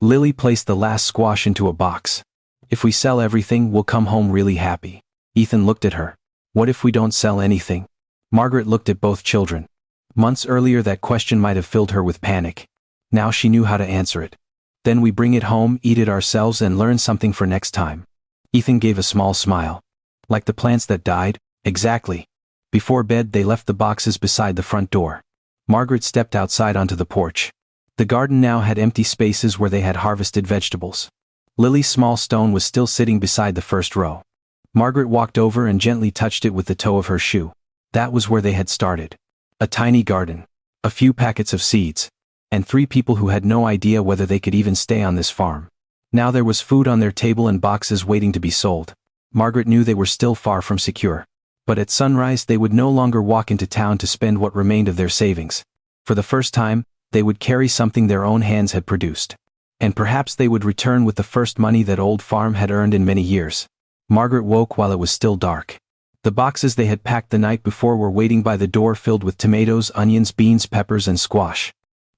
Lily placed the last squash into a box. If we sell everything, we'll come home really happy. Ethan looked at her. What if we don't sell anything? Margaret looked at both children. Months earlier that question might have filled her with panic. Now she knew how to answer it. Then we bring it home, eat it ourselves, and learn something for next time. Ethan gave a small smile. Like the plants that died? Exactly. Before bed they left the boxes beside the front door. Margaret stepped outside onto the porch. The garden now had empty spaces where they had harvested vegetables. Lily's small stone was still sitting beside the first row. Margaret walked over and gently touched it with the toe of her shoe. That was where they had started. A tiny garden. A few packets of seeds. And 3 people who had no idea whether they could even stay on this farm. Now there was food on their table and boxes waiting to be sold. Margaret knew they were still far from secure. But at sunrise they would no longer walk into town to spend what remained of their savings. For the first time, they would carry something their own hands had produced. And perhaps they would return with the first money that Old Farm had earned in many years. Margaret woke while it was still dark. The boxes they had packed the night before were waiting by the door, filled with tomatoes, onions, beans, peppers, and squash.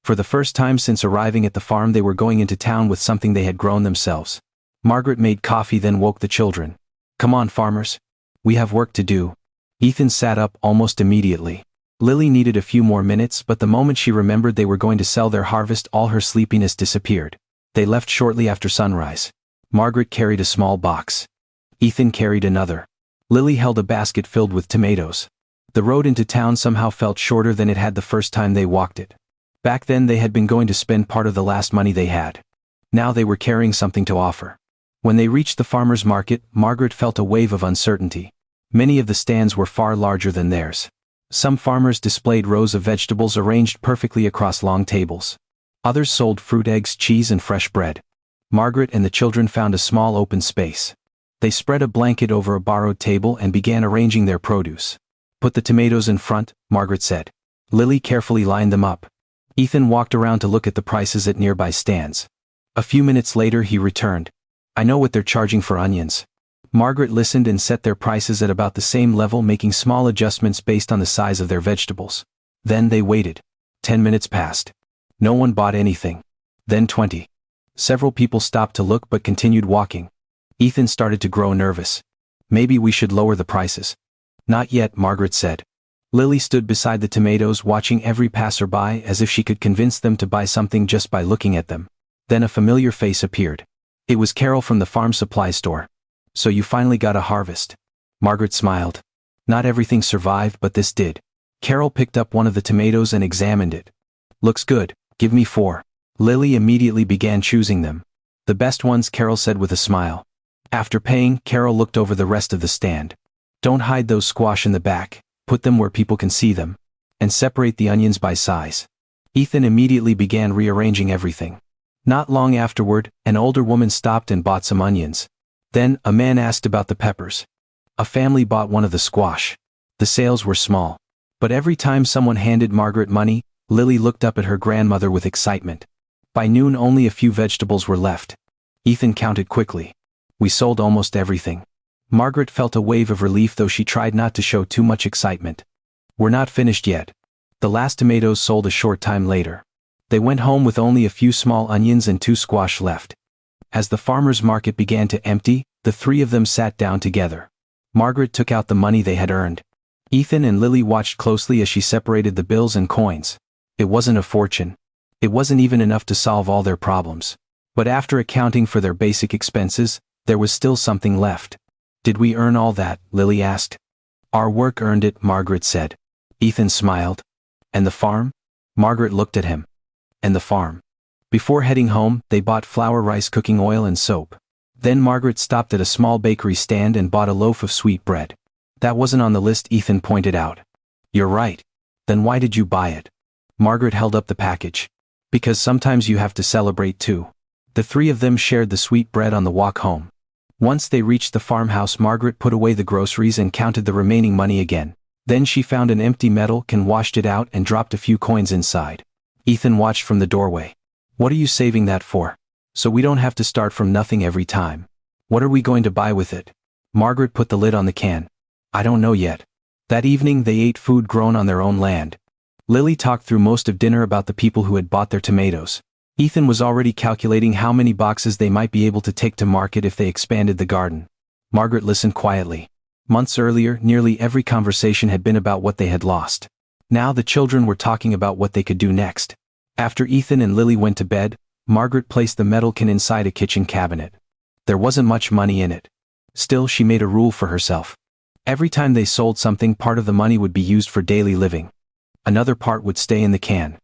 For the first time since arriving at the farm, they were going into town with something they had grown themselves. Margaret made coffee, then woke the children. Come on, farmers. We have work to do. Ethan sat up almost immediately. Lily needed a few more minutes, but the moment she remembered they were going to sell their harvest, all her sleepiness disappeared. They left shortly after sunrise. Margaret carried a small box. Ethan carried another. Lily held a basket filled with tomatoes. The road into town somehow felt shorter than it had the first time they walked it. Back then they had been going to spend part of the last money they had. Now they were carrying something to offer. When they reached the farmer's market, Margaret felt a wave of uncertainty. Many of the stands were far larger than theirs. Some farmers displayed rows of vegetables arranged perfectly across long tables. Others sold fruit, eggs, cheese, and fresh bread. Margaret and the children found a small open space. They spread a blanket over a borrowed table and began arranging their produce. Put the tomatoes in front, Margaret said. Lily carefully lined them up. Ethan walked around to look at the prices at nearby stands. A few minutes later he returned. I know what they're charging for onions. Margaret listened and set their prices at about the same level, making small adjustments based on the size of their vegetables. Then they waited. 10 minutes passed. No one bought anything. Then 20. Several people stopped to look but continued walking. Ethan started to grow nervous. Maybe we should lower the prices. Not yet, Margaret said. Lily stood beside the tomatoes, watching every passerby as if she could convince them to buy something just by looking at them. Then a familiar face appeared. It was Carol from the farm supply store. So you finally got a harvest. Margaret smiled. Not everything survived, but this did. Carol picked up one of the tomatoes and examined it. Looks good, give me 4. Lily immediately began choosing them. The best ones, Carol said with a smile. After paying, Carol looked over the rest of the stand. Don't hide those squash in the back, put them where people can see them. And separate the onions by size. Ethan immediately began rearranging everything. Not long afterward, an older woman stopped and bought some onions. Then, a man asked about the peppers. A family bought one of the squash. The sales were small. But every time someone handed Margaret money, Lily looked up at her grandmother with excitement. By noon only a few vegetables were left. Ethan counted quickly. We sold almost everything. Margaret felt a wave of relief, though she tried not to show too much excitement. We're not finished yet. The last tomatoes sold a short time later. They went home with only a few small onions and 2 squash left. As the farmer's market began to empty, the 3 of them sat down together. Margaret took out the money they had earned. Ethan and Lily watched closely as she separated the bills and coins. It wasn't a fortune. It wasn't even enough to solve all their problems. But after accounting for their basic expenses, there was still something left. Did we earn all that? Lily asked. Our work earned it, Margaret said. Ethan smiled. And the farm? Margaret looked at him. And the farm. Before heading home, they bought flour, rice, cooking oil, and soap. Then Margaret stopped at a small bakery stand and bought a loaf of sweet bread. That wasn't on the list, Ethan pointed out. You're right. Then why did you buy it? Margaret held up the package. Because sometimes you have to celebrate too. The 3 of them shared the sweet bread on the walk home. Once they reached the farmhouse, Margaret put away the groceries and counted the remaining money again. Then she found an empty metal can, washed it out, and dropped a few coins inside. Ethan watched from the doorway. What are you saving that for? So we don't have to start from nothing every time. What are we going to buy with it? Margaret put the lid on the can. I don't know yet. That evening they ate food grown on their own land. Lily talked through most of dinner about the people who had bought their tomatoes. Ethan was already calculating how many boxes they might be able to take to market if they expanded the garden. Margaret listened quietly. Months earlier, nearly every conversation had been about what they had lost. Now the children were talking about what they could do next. After Ethan and Lily went to bed, Margaret placed the metal can inside a kitchen cabinet. There wasn't much money in it. Still, she made a rule for herself. Every time they sold something, part of the money would be used for daily living. Another part would stay in the can.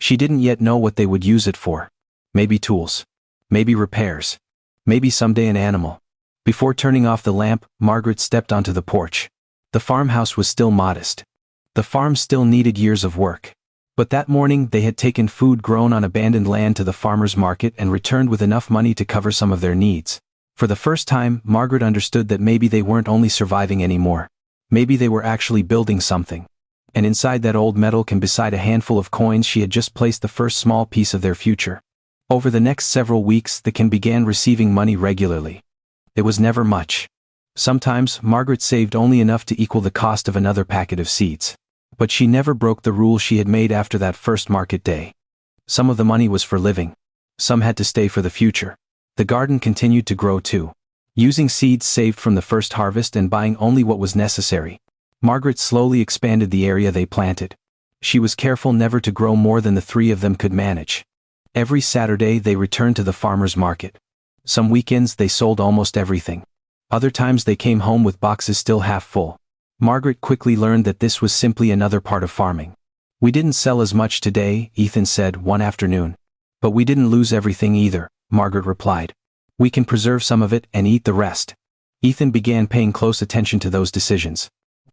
She didn't yet know what they would use it for. Maybe tools. Maybe repairs. Maybe someday an animal. Before turning off the lamp, Margaret stepped onto the porch. The farmhouse was still modest. The farm still needed years of work. But that morning they had taken food grown on abandoned land to the farmer's market and returned with enough money to cover some of their needs. For the first time, Margaret understood that maybe they weren't only surviving anymore. Maybe they were actually building something. And inside that old metal can, beside a handful of coins, she had just placed the first small piece of their future. Over the next several weeks, the can began receiving money regularly. It was never much. Sometimes, Margaret saved only enough to equal the cost of another packet of seeds. But she never broke the rule she had made after that first market day. Some of the money was for living. Some had to stay for the future. The garden continued to grow too. Using seeds saved from the first harvest and buying only what was necessary, Margaret slowly expanded the area they planted. She was careful never to grow more than the 3 of them could manage. Every Saturday they returned to the farmer's market. Some weekends they sold almost everything. Other times they came home with boxes still half full. Margaret quickly learned that this was simply another part of farming. We didn't sell as much today, Ethan said one afternoon. But we didn't lose everything either, Margaret replied. We can preserve some of it and eat the rest. Ethan began paying close attention to those decisions.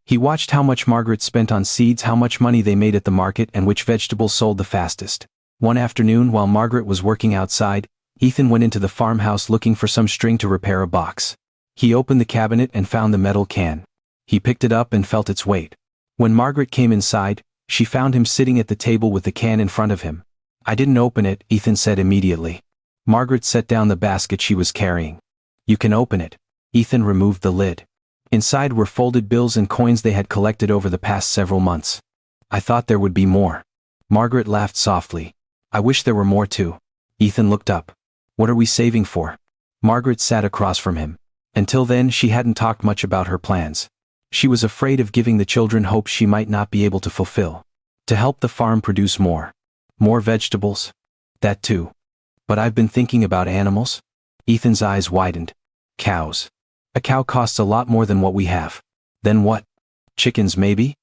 He watched how much Margaret spent on seeds, how much money they made at the market, and which vegetables sold the fastest. One afternoon, while Margaret was working outside, Ethan went into the farmhouse looking for some string to repair a box. He opened the cabinet and found the metal can. He picked it up and felt its weight. When Margaret came inside, she found him sitting at the table with the can in front of him. I didn't open it, Ethan said immediately. Margaret set down the basket she was carrying. You can open it. Ethan removed the lid. Inside were folded bills and coins they had collected over the past several months. I thought there would be more. Margaret laughed softly. I wish there were more too. Ethan looked up. What are we saving for? Margaret sat across from him. Until then, she hadn't talked much about her plans. She was afraid of giving the children hopes she might not be able to fulfill. To help the farm produce more. More vegetables? That too. But I've been thinking about animals. Ethan's eyes widened. Cows. A cow costs a lot more than what we have. Then what? Chickens maybe?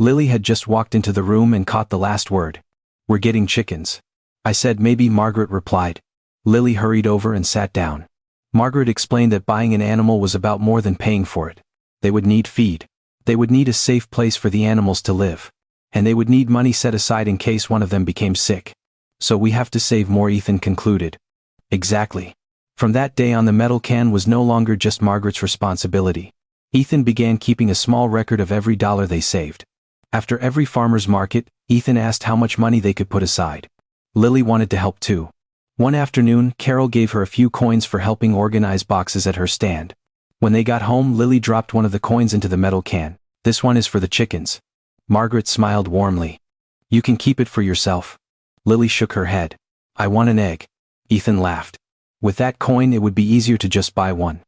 Lily had just walked into the room and caught the last word. "We're getting chickens." I said maybe, Margaret replied. Lily hurried over and sat down. Margaret explained that buying an animal was about more than paying for it. They would need feed. They would need a safe place for the animals to live. And they would need money set aside in case one of them became sick. "So we have to save more," Ethan concluded. Exactly. From that day on, the metal can was no longer just Margaret's responsibility. Ethan began keeping a small record of every dollar they saved. After every farmer's market, Ethan asked how much money they could put aside. Lily wanted to help too. One afternoon, Carol gave her a few coins for helping organize boxes at her stand. When they got home, Lily dropped one of the coins into the metal can. "This one is for the chickens." Margaret smiled warmly. "You can keep it for yourself." Lily shook her head. "I want an egg." Ethan laughed. "With that coin it would be easier to just buy one.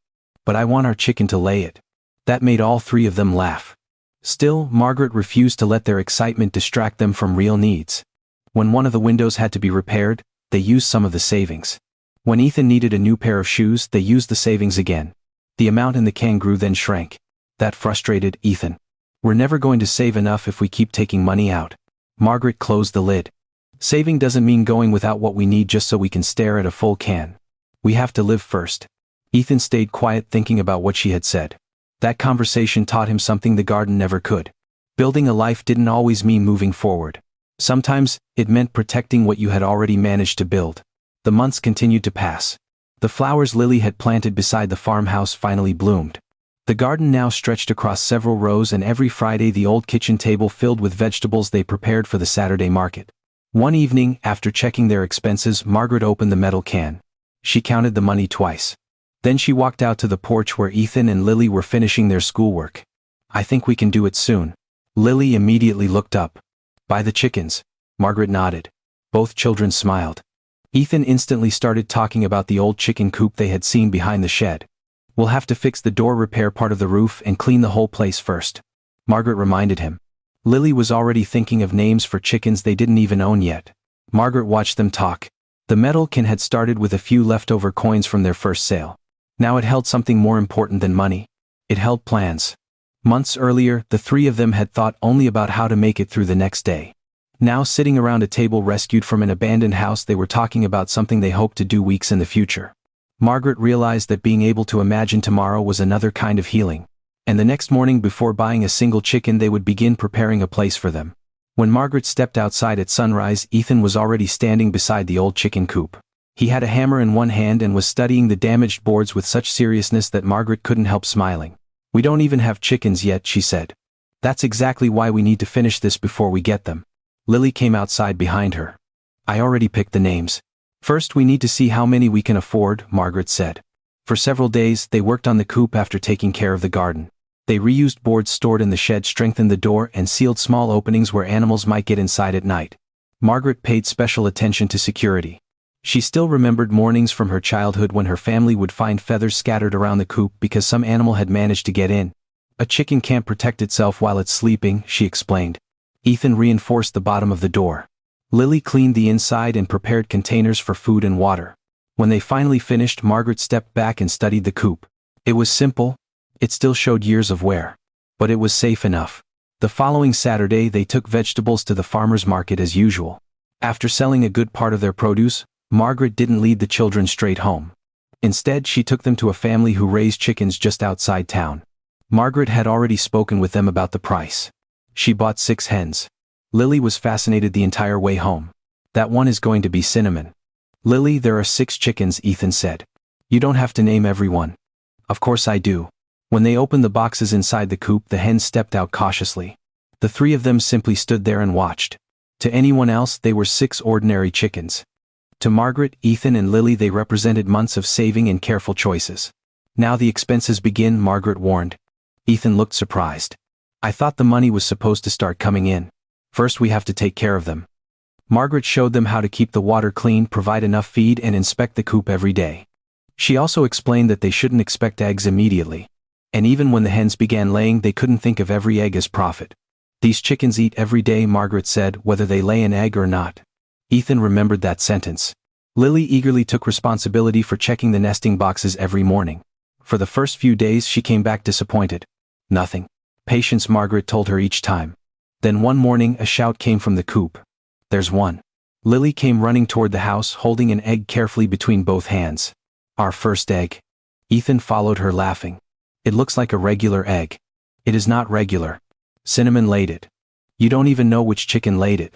But I want our chicken to lay it." That made all three of them laugh. Still, Margaret refused to let their excitement distract them from real needs. When one of the windows had to be repaired, they used some of the savings. When Ethan needed a new pair of shoes, they used the savings again. The amount in the can grew, then shrank. That frustrated Ethan. "We're never going to save enough if we keep taking money out." Margaret closed the lid. "Saving doesn't mean going without what we need just so we can stare at a full can. We have to live first." Ethan stayed quiet, thinking about what she had said. That conversation taught him something the garden never could. Building a life didn't always mean moving forward. Sometimes, it meant protecting what you had already managed to build. The months continued to pass. The flowers Lily had planted beside the farmhouse finally bloomed. The garden now stretched across several rows, and every Friday the old kitchen table filled with vegetables they prepared for the Saturday market. One evening, after checking their expenses, Margaret opened the metal can. She counted the money twice. Then she walked out to the porch where Ethan and Lily were finishing their schoolwork. "I think we can do it soon." Lily immediately looked up. "Buy the chickens." Margaret nodded. Both children smiled. Ethan instantly started talking about the old chicken coop they had seen behind the shed. "We'll have to fix the door, repair part of the roof, and clean the whole place first," Margaret reminded him. Lily was already thinking of names for chickens they didn't even own yet. Margaret watched them talk. The metal can had started with a few leftover coins from their first sale. Now it held something more important than money. It held plans. Months earlier, the three of them had thought only about how to make it through the next day. Now, sitting around a table rescued from an abandoned house, they were talking about something they hoped to do weeks in the future. Margaret realized that being able to imagine tomorrow was another kind of healing. And the next morning, before buying a single chicken, they would begin preparing a place for them. When Margaret stepped outside at sunrise, Ethan was already standing beside the old chicken coop. He had a hammer in one hand and was studying the damaged boards with such seriousness that Margaret couldn't help smiling. "We don't even have chickens yet," she said. "That's exactly why we need to finish this before we get them." Lily came outside behind her. "I already picked the names. First we need to see how many we can afford," Margaret said. For several days, they worked on the coop after taking care of the garden. They reused boards stored in the shed, strengthened the door, and sealed small openings where animals might get inside at night. Margaret paid special attention to security. She still remembered mornings from her childhood when her family would find feathers scattered around the coop because some animal had managed to get in. "A chicken can't protect itself while it's sleeping," she explained. Ethan reinforced the bottom of the door. Lily cleaned the inside and prepared containers for food and water. When they finally finished, Margaret stepped back and studied the coop. It was simple. It still showed years of wear. But it was safe enough. The following Saturday, they took vegetables to the farmer's market as usual. After selling a good part of their produce, Margaret didn't lead the children straight home. Instead, she took them to a family who raised chickens just outside town. Margaret had already spoken with them about the price. She bought 6 hens. Lily was fascinated the entire way home. "That one is going to be Cinnamon." "Lily, there are 6 chickens," Ethan said. "You don't have to name every one." "Of course I do." When they opened the boxes inside the coop, the hens stepped out cautiously. The three of them simply stood there and watched. To anyone else, they were 6 ordinary chickens. To Margaret, Ethan, and Lily, they represented months of saving and careful choices. "Now the expenses begin," Margaret warned. Ethan looked surprised. "I thought the money was supposed to start coming in. First we have to take care of them." Margaret showed them how to keep the water clean, provide enough feed, and inspect the coop every day. She also explained that they shouldn't expect eggs immediately. And even when the hens began laying, they couldn't think of every egg as profit. "These chickens eat every day," Margaret said, "whether they lay an egg or not." Ethan remembered that sentence. Lily eagerly took responsibility for checking the nesting boxes every morning. For the first few days she came back disappointed. "Nothing." "Patience," Margaret told her each time. Then one morning a shout came from the coop. "There's one." Lily came running toward the house holding an egg carefully between both hands. "Our first egg." Ethan followed her laughing. "It looks like a regular egg." "It is not regular. Cinnamon laid it." "You don't even know which chicken laid it."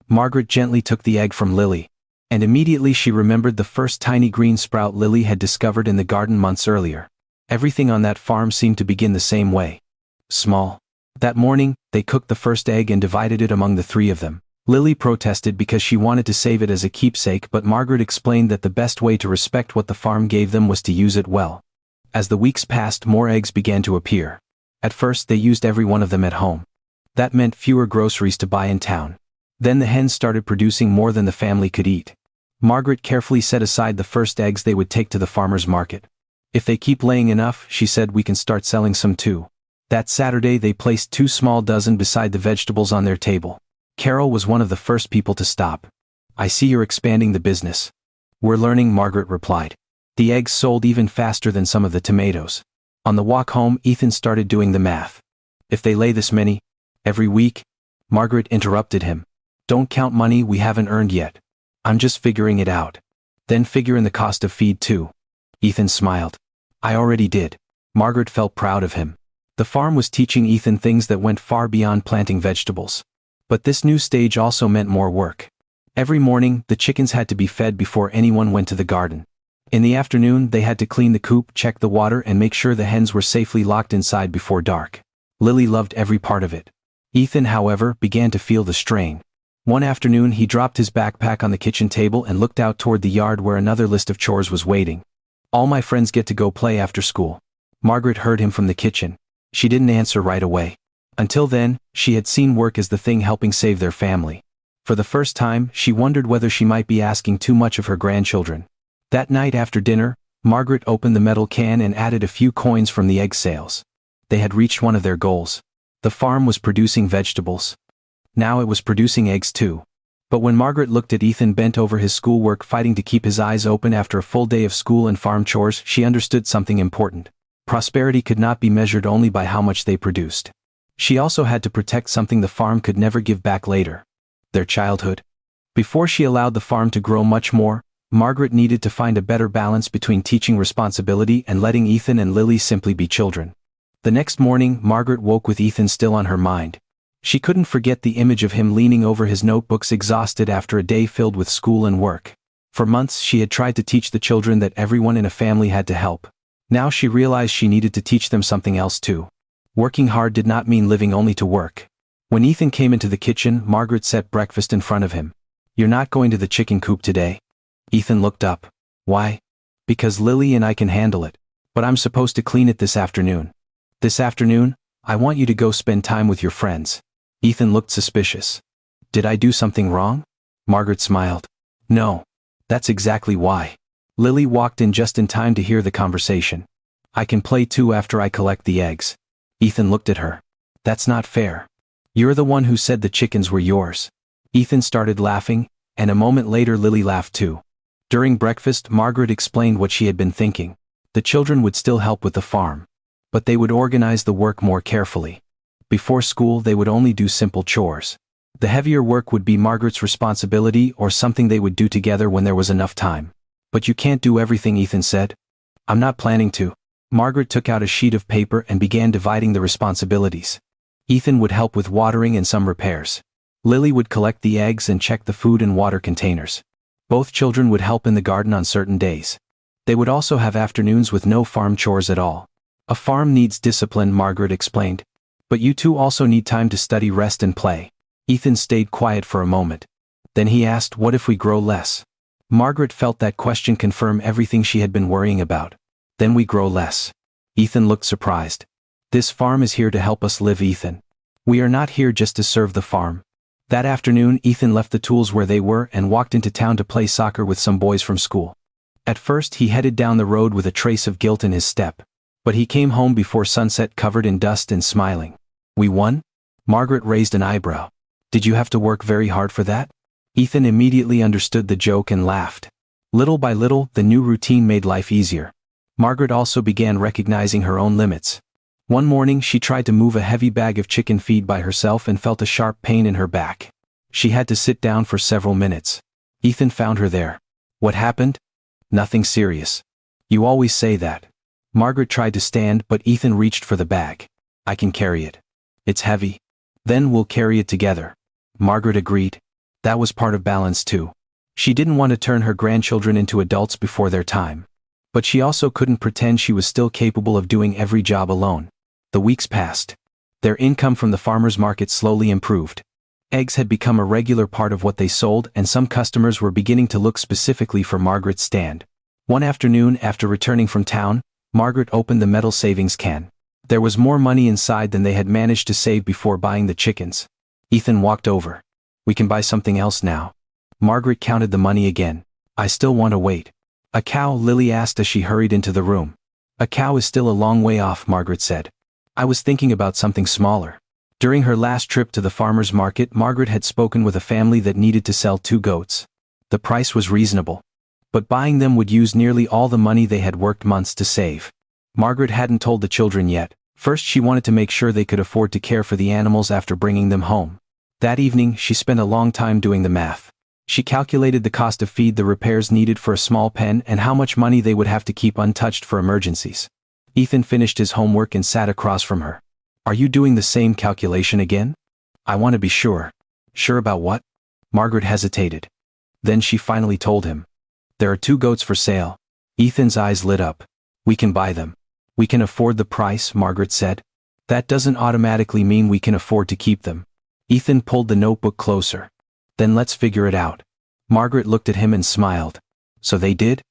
Margaret gently took the egg from Lily. And immediately she remembered the first tiny green sprout Lily had discovered in the garden months earlier. Everything on that farm seemed to begin the same way. Small. That morning, they cooked the first egg and divided it among the three of them. Lily protested because she wanted to save it as a keepsake, but Margaret explained that the best way to respect what the farm gave them was to use it well. As the weeks passed, more eggs began to appear. At first they used every one of them at home. That meant fewer groceries to buy in town. Then the hens started producing more than the family could eat. Margaret carefully set aside the first eggs they would take to the farmer's market. "If they keep laying enough," she said, "we can start selling some too." That Saturday they placed 2 small dozen beside the vegetables on their table. Carol was one of the first people to stop. "I see you're expanding the business." "We're learning," Margaret replied. The eggs sold even faster than some of the tomatoes. On the walk home, Ethan started doing the math. "If they lay this many every week?" Margaret interrupted him. "Don't count money we haven't earned yet. I'm just figuring it out." "Then figure in the cost of feed too." Ethan smiled. "I already did." Margaret felt proud of him. The farm was teaching Ethan things that went far beyond planting vegetables. But this new stage also meant more work. Every morning, the chickens had to be fed before anyone went to the garden. In the afternoon, they had to clean the coop, check the water, and make sure the hens were safely locked inside before dark. Lily loved every part of it. Ethan, however, began to feel the strain. One afternoon he dropped his backpack on the kitchen table and looked out toward the yard where another list of chores was waiting. "All my friends get to go play after school." Margaret heard him from the kitchen. She didn't answer right away. Until then, she had seen work as the thing helping save their family. For the first time, she wondered whether she might be asking too much of her grandchildren. That night after dinner, Margaret opened the metal can and added a few coins from the egg sales. They had reached one of their goals. The farm was producing vegetables. Now it was producing eggs too. But when Margaret looked at Ethan bent over his schoolwork fighting to keep his eyes open after a full day of school and farm chores, she understood something important. Prosperity could not be measured only by how much they produced. She also had to protect something the farm could never give back later. Their childhood. Before she allowed the farm to grow much more, Margaret needed to find a better balance between teaching responsibility and letting Ethan and Lily simply be children. The next morning, Margaret woke with Ethan still on her mind. She couldn't forget the image of him leaning over his notebooks exhausted after a day filled with school and work. For months she had tried to teach the children that everyone in a family had to help. Now she realized she needed to teach them something else too. Working hard did not mean living only to work. When Ethan came into the kitchen, Margaret set breakfast in front of him. "You're not going to the chicken coop today?" Ethan looked up. "Why?" "Because Lily and I can handle it. But I'm supposed to clean it this afternoon." "This afternoon? I want you to go spend time with your friends." Ethan looked suspicious. "Did I do something wrong?" Margaret smiled. "No. That's exactly why." Lily walked in just in time to hear the conversation. "I can play too after I collect the eggs." Ethan looked at her. "That's not fair. You're the one who said the chickens were yours." Ethan started laughing, and a moment later Lily laughed too. During breakfast, Margaret explained what she had been thinking. The children would still help with the farm. But they would organize the work more carefully. Before school they would only do simple chores. The heavier work would be Margaret's responsibility or something they would do together when there was enough time. "But you can't do everything," Ethan said. "I'm not planning to." Margaret took out a sheet of paper and began dividing the responsibilities. Ethan would help with watering and some repairs. Lily would collect the eggs and check the food and water containers. Both children would help in the garden on certain days. They would also have afternoons with no farm chores at all. "A farm needs discipline," Margaret explained. "But you two also need time to study, rest and play." Ethan stayed quiet for a moment. Then he asked, "What if we grow less?" Margaret felt that question confirm everything she had been worrying about. "Then we grow less." Ethan looked surprised. "This farm is here to help us live, Ethan. We are not here just to serve the farm." That afternoon, Ethan left the tools where they were and walked into town to play soccer with some boys from school. At first he headed down the road with a trace of guilt in his step. But he came home before sunset covered in dust and smiling. "We won?" Margaret raised an eyebrow. "Did you have to work very hard for that?" Ethan immediately understood the joke and laughed. Little by little, the new routine made life easier. Margaret also began recognizing her own limits. One morning she tried to move a heavy bag of chicken feed by herself and felt a sharp pain in her back. She had to sit down for several minutes. Ethan found her there. What happened? Nothing serious. You always say that. Margaret tried to stand, but Ethan reached for the bag. I can carry it. It's heavy. Then we'll carry it together. Margaret agreed. That was part of balance too. She didn't want to turn her grandchildren into adults before their time. But she also couldn't pretend she was still capable of doing every job alone. The weeks passed. Their income from the farmers' market slowly improved. Eggs had become a regular part of what they sold, and some customers were beginning to look specifically for Margaret's stand. One afternoon, after returning from town, Margaret opened the metal savings can. There was more money inside than they had managed to save before buying the chickens. Ethan walked over. We can buy something else now. Margaret counted the money again. I still want to wait. A cow? Lily asked as she hurried into the room. A cow is still a long way off, Margaret said. I was thinking about something smaller. During her last trip to the farmer's market, Margaret had spoken with a family that needed to sell 2 goats. The price was reasonable. But buying them would use nearly all the money they had worked months to save. Margaret hadn't told the children yet. First, she wanted to make sure they could afford to care for the animals after bringing them home. That evening, she spent a long time doing the math. She calculated the cost of feed, the repairs needed for a small pen, and how much money they would have to keep untouched for emergencies. Ethan finished his homework and sat across from her. Are you doing the same calculation again? I want to be sure. Sure about what? Margaret hesitated. Then she finally told him. There are 2 goats for sale. Ethan's eyes lit up. We can buy them. We can afford the price, Margaret said. That doesn't automatically mean we can afford to keep them. Ethan pulled the notebook closer. Then let's figure it out. Margaret looked at him and smiled. So they did?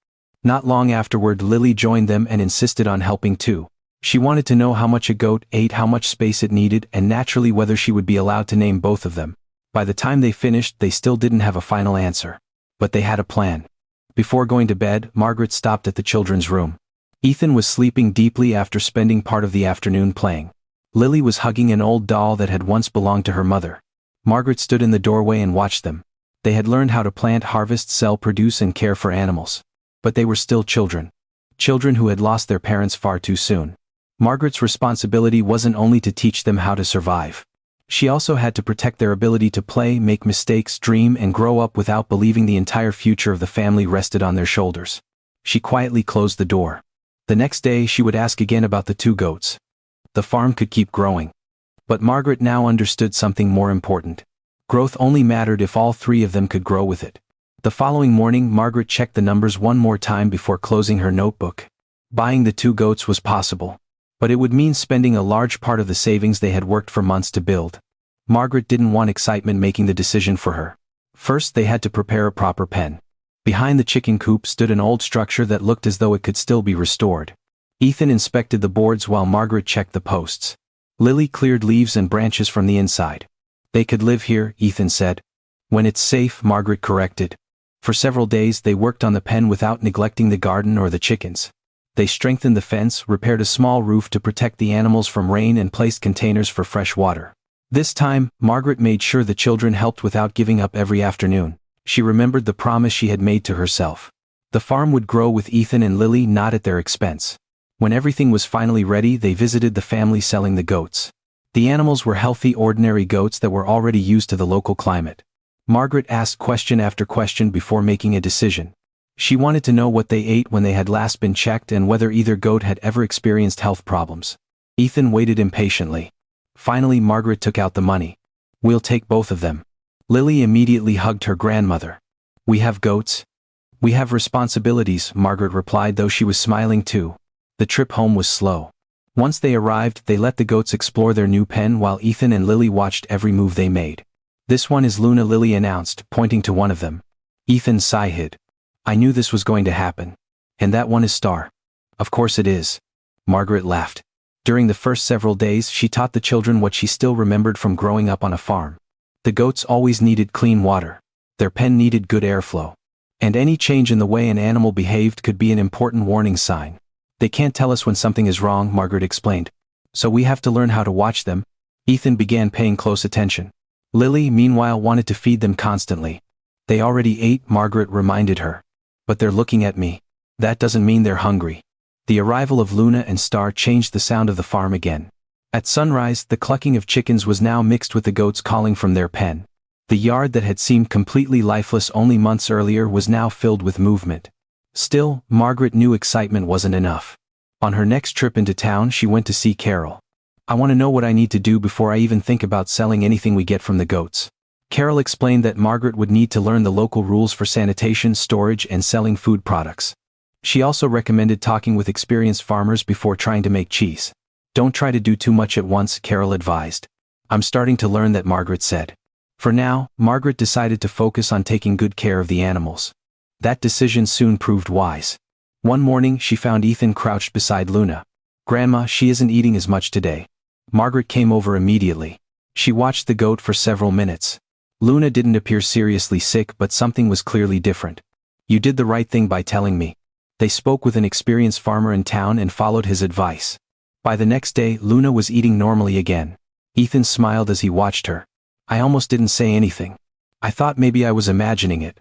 Not long afterward, Lily joined them and insisted on helping too. She wanted to know how much a goat ate, how much space it needed, and naturally whether she would be allowed to name both of them. By the time they finished, they still didn't have a final answer. But they had a plan. Before going to bed, Margaret stopped at the children's room. Ethan was sleeping deeply after spending part of the afternoon playing. Lily was hugging an old doll that had once belonged to her mother. Margaret stood in the doorway and watched them. They had learned how to plant, harvest, sell, produce, and care for animals. But they were still children. Children who had lost their parents far too soon. Margaret's responsibility wasn't only to teach them how to survive. She also had to protect their ability to play, make mistakes, dream, and grow up without believing the entire future of the family rested on their shoulders. She quietly closed the door. The next day she would ask again about the 2 goats. The farm could keep growing. But Margaret now understood something more important. Growth only mattered if all 3 of them could grow with it. The following morning, Margaret checked the numbers one more time before closing her notebook. Buying the 2 goats was possible. But it would mean spending a large part of the savings they had worked for months to build. Margaret didn't want excitement making the decision for her. First, they had to prepare a proper pen. Behind the chicken coop stood an old structure that looked as though it could still be restored. Ethan inspected the boards while Margaret checked the posts. Lily cleared leaves and branches from the inside. They could live here, Ethan said. When it's safe, Margaret corrected. For several days they worked on the pen without neglecting the garden or the chickens. They strengthened the fence, repaired a small roof to protect the animals from rain, and placed containers for fresh water. This time, Margaret made sure the children helped without giving up every afternoon. She remembered the promise she had made to herself. The farm would grow with Ethan and Lily, not at their expense. When everything was finally ready, they visited the family selling the goats. The animals were healthy, ordinary goats that were already used to the local climate. Margaret asked question after question before making a decision. She wanted to know what they ate when they had last been checked and whether either goat had ever experienced health problems. Ethan waited impatiently. Finally, Margaret took out the money. We'll take both of them. Lily immediately hugged her grandmother. We have goats. We have responsibilities, Margaret replied, though she was smiling too. The trip home was slow. Once they arrived, they let the goats explore their new pen while Ethan and Lily watched every move they made. This one is Luna, Lily announced, pointing to one of them. Ethan's sigh hid. I knew this was going to happen. And that one is Star. Of course it is. Margaret laughed. During the first several days, she taught the children what she still remembered from growing up on a farm. The goats always needed clean water. Their pen needed good airflow. And any change in the way an animal behaved could be an important warning sign. They can't tell us when something is wrong, Margaret explained. So we have to learn how to watch them. Ethan began paying close attention. Lily, meanwhile, wanted to feed them constantly. They already ate, Margaret reminded her. But they're looking at me. That doesn't mean they're hungry. The arrival of Luna and Star changed the sound of the farm again. At sunrise, the clucking of chickens was now mixed with the goats calling from their pen. The yard that had seemed completely lifeless only months earlier was now filled with movement. Still, Margaret knew excitement wasn't enough. On her next trip into town, she went to see Carol. "I want to know what I need to do before I even think about selling anything we get from the goats." Carol explained that Margaret would need to learn the local rules for sanitation, storage, and selling food products. She also recommended talking with experienced farmers before trying to make cheese. "Don't try to do too much at once," Carol advised. "I'm starting to learn that," Margaret said. For now, Margaret decided to focus on taking good care of the animals. That decision soon proved wise. One morning, she found Ethan crouched beside Luna. "Grandma, she isn't eating as much today." Margaret came over immediately. She watched the goat for several minutes. Luna didn't appear seriously sick, but something was clearly different. "You did the right thing by telling me." They spoke with an experienced farmer in town and followed his advice. By the next day, Luna was eating normally again. Ethan smiled as he watched her. "I almost didn't say anything. I thought maybe I was imagining it."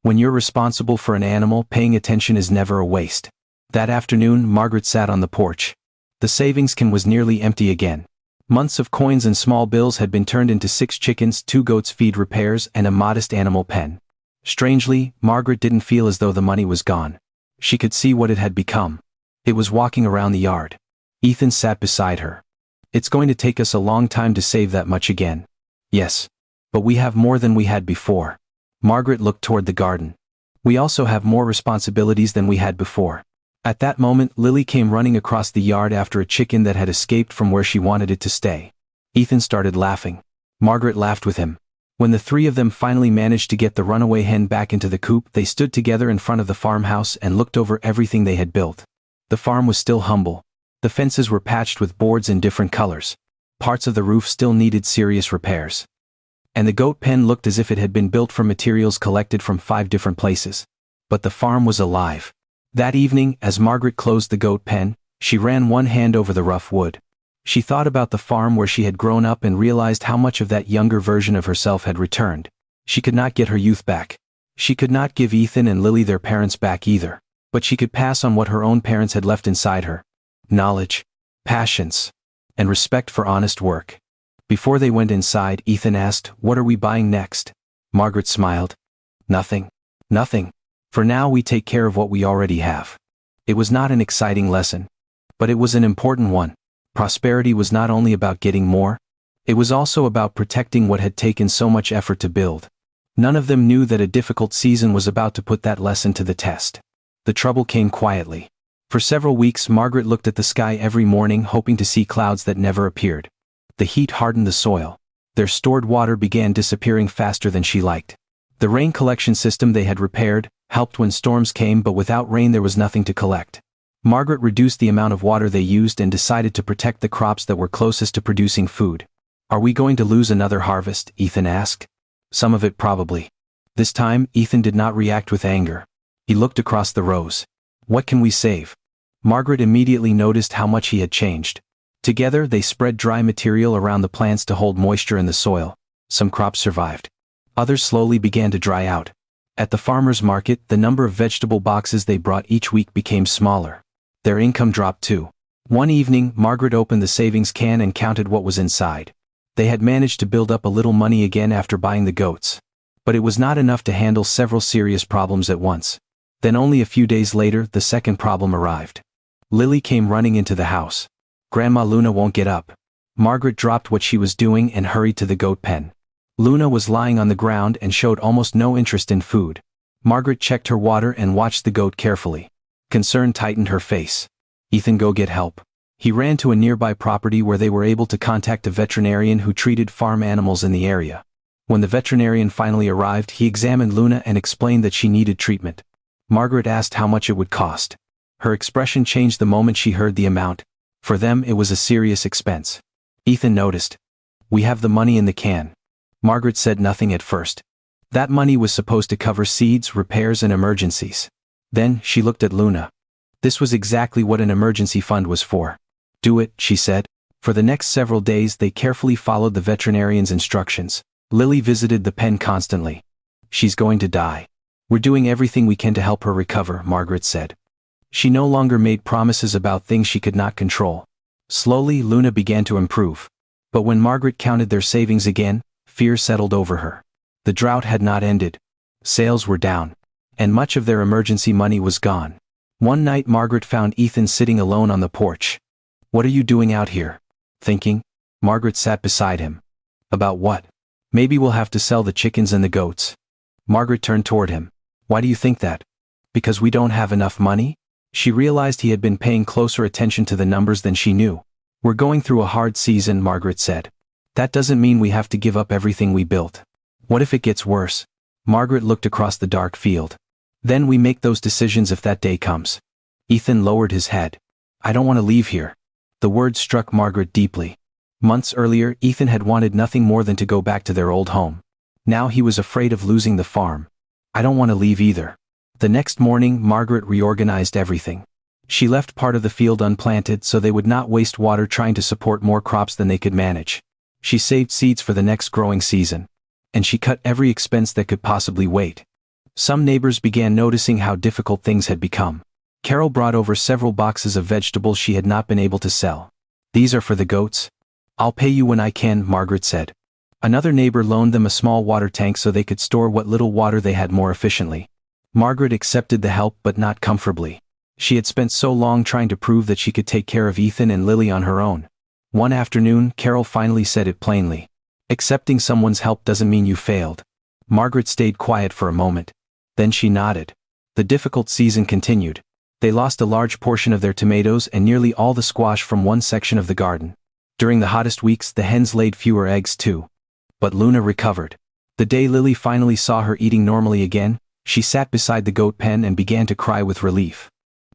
When you're responsible for an animal, paying attention is never a waste. That afternoon, Margaret sat on the porch. The savings can was nearly empty again. Months of coins and small bills had been turned into 6 chickens, 2 goats, feed repairs, and a modest animal pen. Strangely, Margaret didn't feel as though the money was gone. She could see what it had become. It was walking around the yard. Ethan sat beside her. "It's going to take us a long time to save that much again." "Yes. But we have more than we had before." Margaret looked toward the garden. "We also have more responsibilities than we had before." At that moment, Lily came running across the yard after a chicken that had escaped from where she wanted it to stay. Ethan started laughing. Margaret laughed with him. When the 3 of them finally managed to get the runaway hen back into the coop, they stood together in front of the farmhouse and looked over everything they had built. The farm was still humble. The fences were patched with boards in different colors. Parts of the roof still needed serious repairs. And the goat pen looked as if it had been built from materials collected from 5 different places. But the farm was alive. That evening, as Margaret closed the goat pen, she ran one hand over the rough wood. She thought about the farm where she had grown up and realized how much of that younger version of herself had returned. She could not get her youth back. She could not give Ethan and Lily their parents back either. But she could pass on what her own parents had left inside her: knowledge, patience, and respect for honest work. Before they went inside, Ethan asked, "What are we buying next?" Margaret smiled. "Nothing. Nothing. For now we take care of what we already have." It was not an exciting lesson. But it was an important one. Prosperity was not only about getting more. It was also about protecting what had taken so much effort to build. None of them knew that a difficult season was about to put that lesson to the test. The trouble came quietly. For several weeks, Margaret looked at the sky every morning, hoping to see clouds that never appeared. The heat hardened the soil. Their stored water began disappearing faster than she liked. The rain collection system they had repaired helped when storms came, but without rain there was nothing to collect. Margaret reduced the amount of water they used and decided to protect the crops that were closest to producing food. "Are we going to lose another harvest?" Ethan asked. "Some of it probably." This time, Ethan did not react with anger. He looked across the rows. "What can we save?" Margaret immediately noticed how much he had changed. Together, they spread dry material around the plants to hold moisture in the soil. Some crops survived. Others slowly began to dry out. At the farmer's market, the number of vegetable boxes they brought each week became smaller. Their income dropped too. One evening, Margaret opened the savings can and counted what was inside. They had managed to build up a little money again after buying the goats. But it was not enough to handle several serious problems at once. Then only a few days later, the second problem arrived. Lily came running into the house. "Grandma, Luna won't get up." Margaret dropped what she was doing and hurried to the goat pen. Luna was lying on the ground and showed almost no interest in food. Margaret checked her water and watched the goat carefully. Concern tightened her face. "Ethan, go get help." He ran to a nearby property where they were able to contact a veterinarian who treated farm animals in the area. When the veterinarian finally arrived, he examined Luna and explained that she needed treatment. Margaret asked how much it would cost. Her expression changed the moment she heard the amount. For them, it was a serious expense. Ethan noticed. "We have the money in the can." Margaret said nothing at first. That money was supposed to cover seeds, repairs, and emergencies. Then, she looked at Luna. This was exactly what an emergency fund was for. "Do it," she said. For the next several days, they carefully followed the veterinarian's instructions. Lily visited the pen constantly. "She's going to die. We're doing everything we can to help her recover," Margaret said. She no longer made promises about things she could not control. Slowly, Luna began to improve. But when Margaret counted their savings again, fear settled over her. The drought had not ended. Sales were down. And much of their emergency money was gone. One night Margaret found Ethan sitting alone on the porch. "What are you doing out here?" "Thinking." Margaret sat beside him. "About what?" "Maybe we'll have to sell the chickens and the goats." Margaret turned toward him. "Why do you think that?" "Because we don't have enough money?" She realized he had been paying closer attention to the numbers than she knew. "We're going through a hard season," Margaret said. "That doesn't mean we have to give up everything we built." "What if it gets worse?" Margaret looked across the dark field. "Then we make those decisions if that day comes." Ethan lowered his head. "I don't want to leave here." The words struck Margaret deeply. Months earlier, Ethan had wanted nothing more than to go back to their old home. Now he was afraid of losing the farm. "I don't want to leave either." The next morning, Margaret reorganized everything. She left part of the field unplanted so they would not waste water trying to support more crops than they could manage. She saved seeds for the next growing season. And she cut every expense that could possibly wait. Some neighbors began noticing how difficult things had become. Carol brought over several boxes of vegetables she had not been able to sell. "These are for the goats." "I'll pay you when I can," Margaret said. Another neighbor loaned them a small water tank so they could store what little water they had more efficiently. Margaret accepted the help but not comfortably. She had spent so long trying to prove that she could take care of Ethan and Lily on her own. One afternoon, Carol finally said it plainly. "Accepting someone's help doesn't mean you failed." Margaret stayed quiet for a moment. Then she nodded. The difficult season continued. They lost a large portion of their tomatoes and nearly all the squash from one section of the garden. During the hottest weeks, the hens laid fewer eggs too. But Luna recovered. The day Lily finally saw her eating normally again, she sat beside the goat pen and began to cry with relief.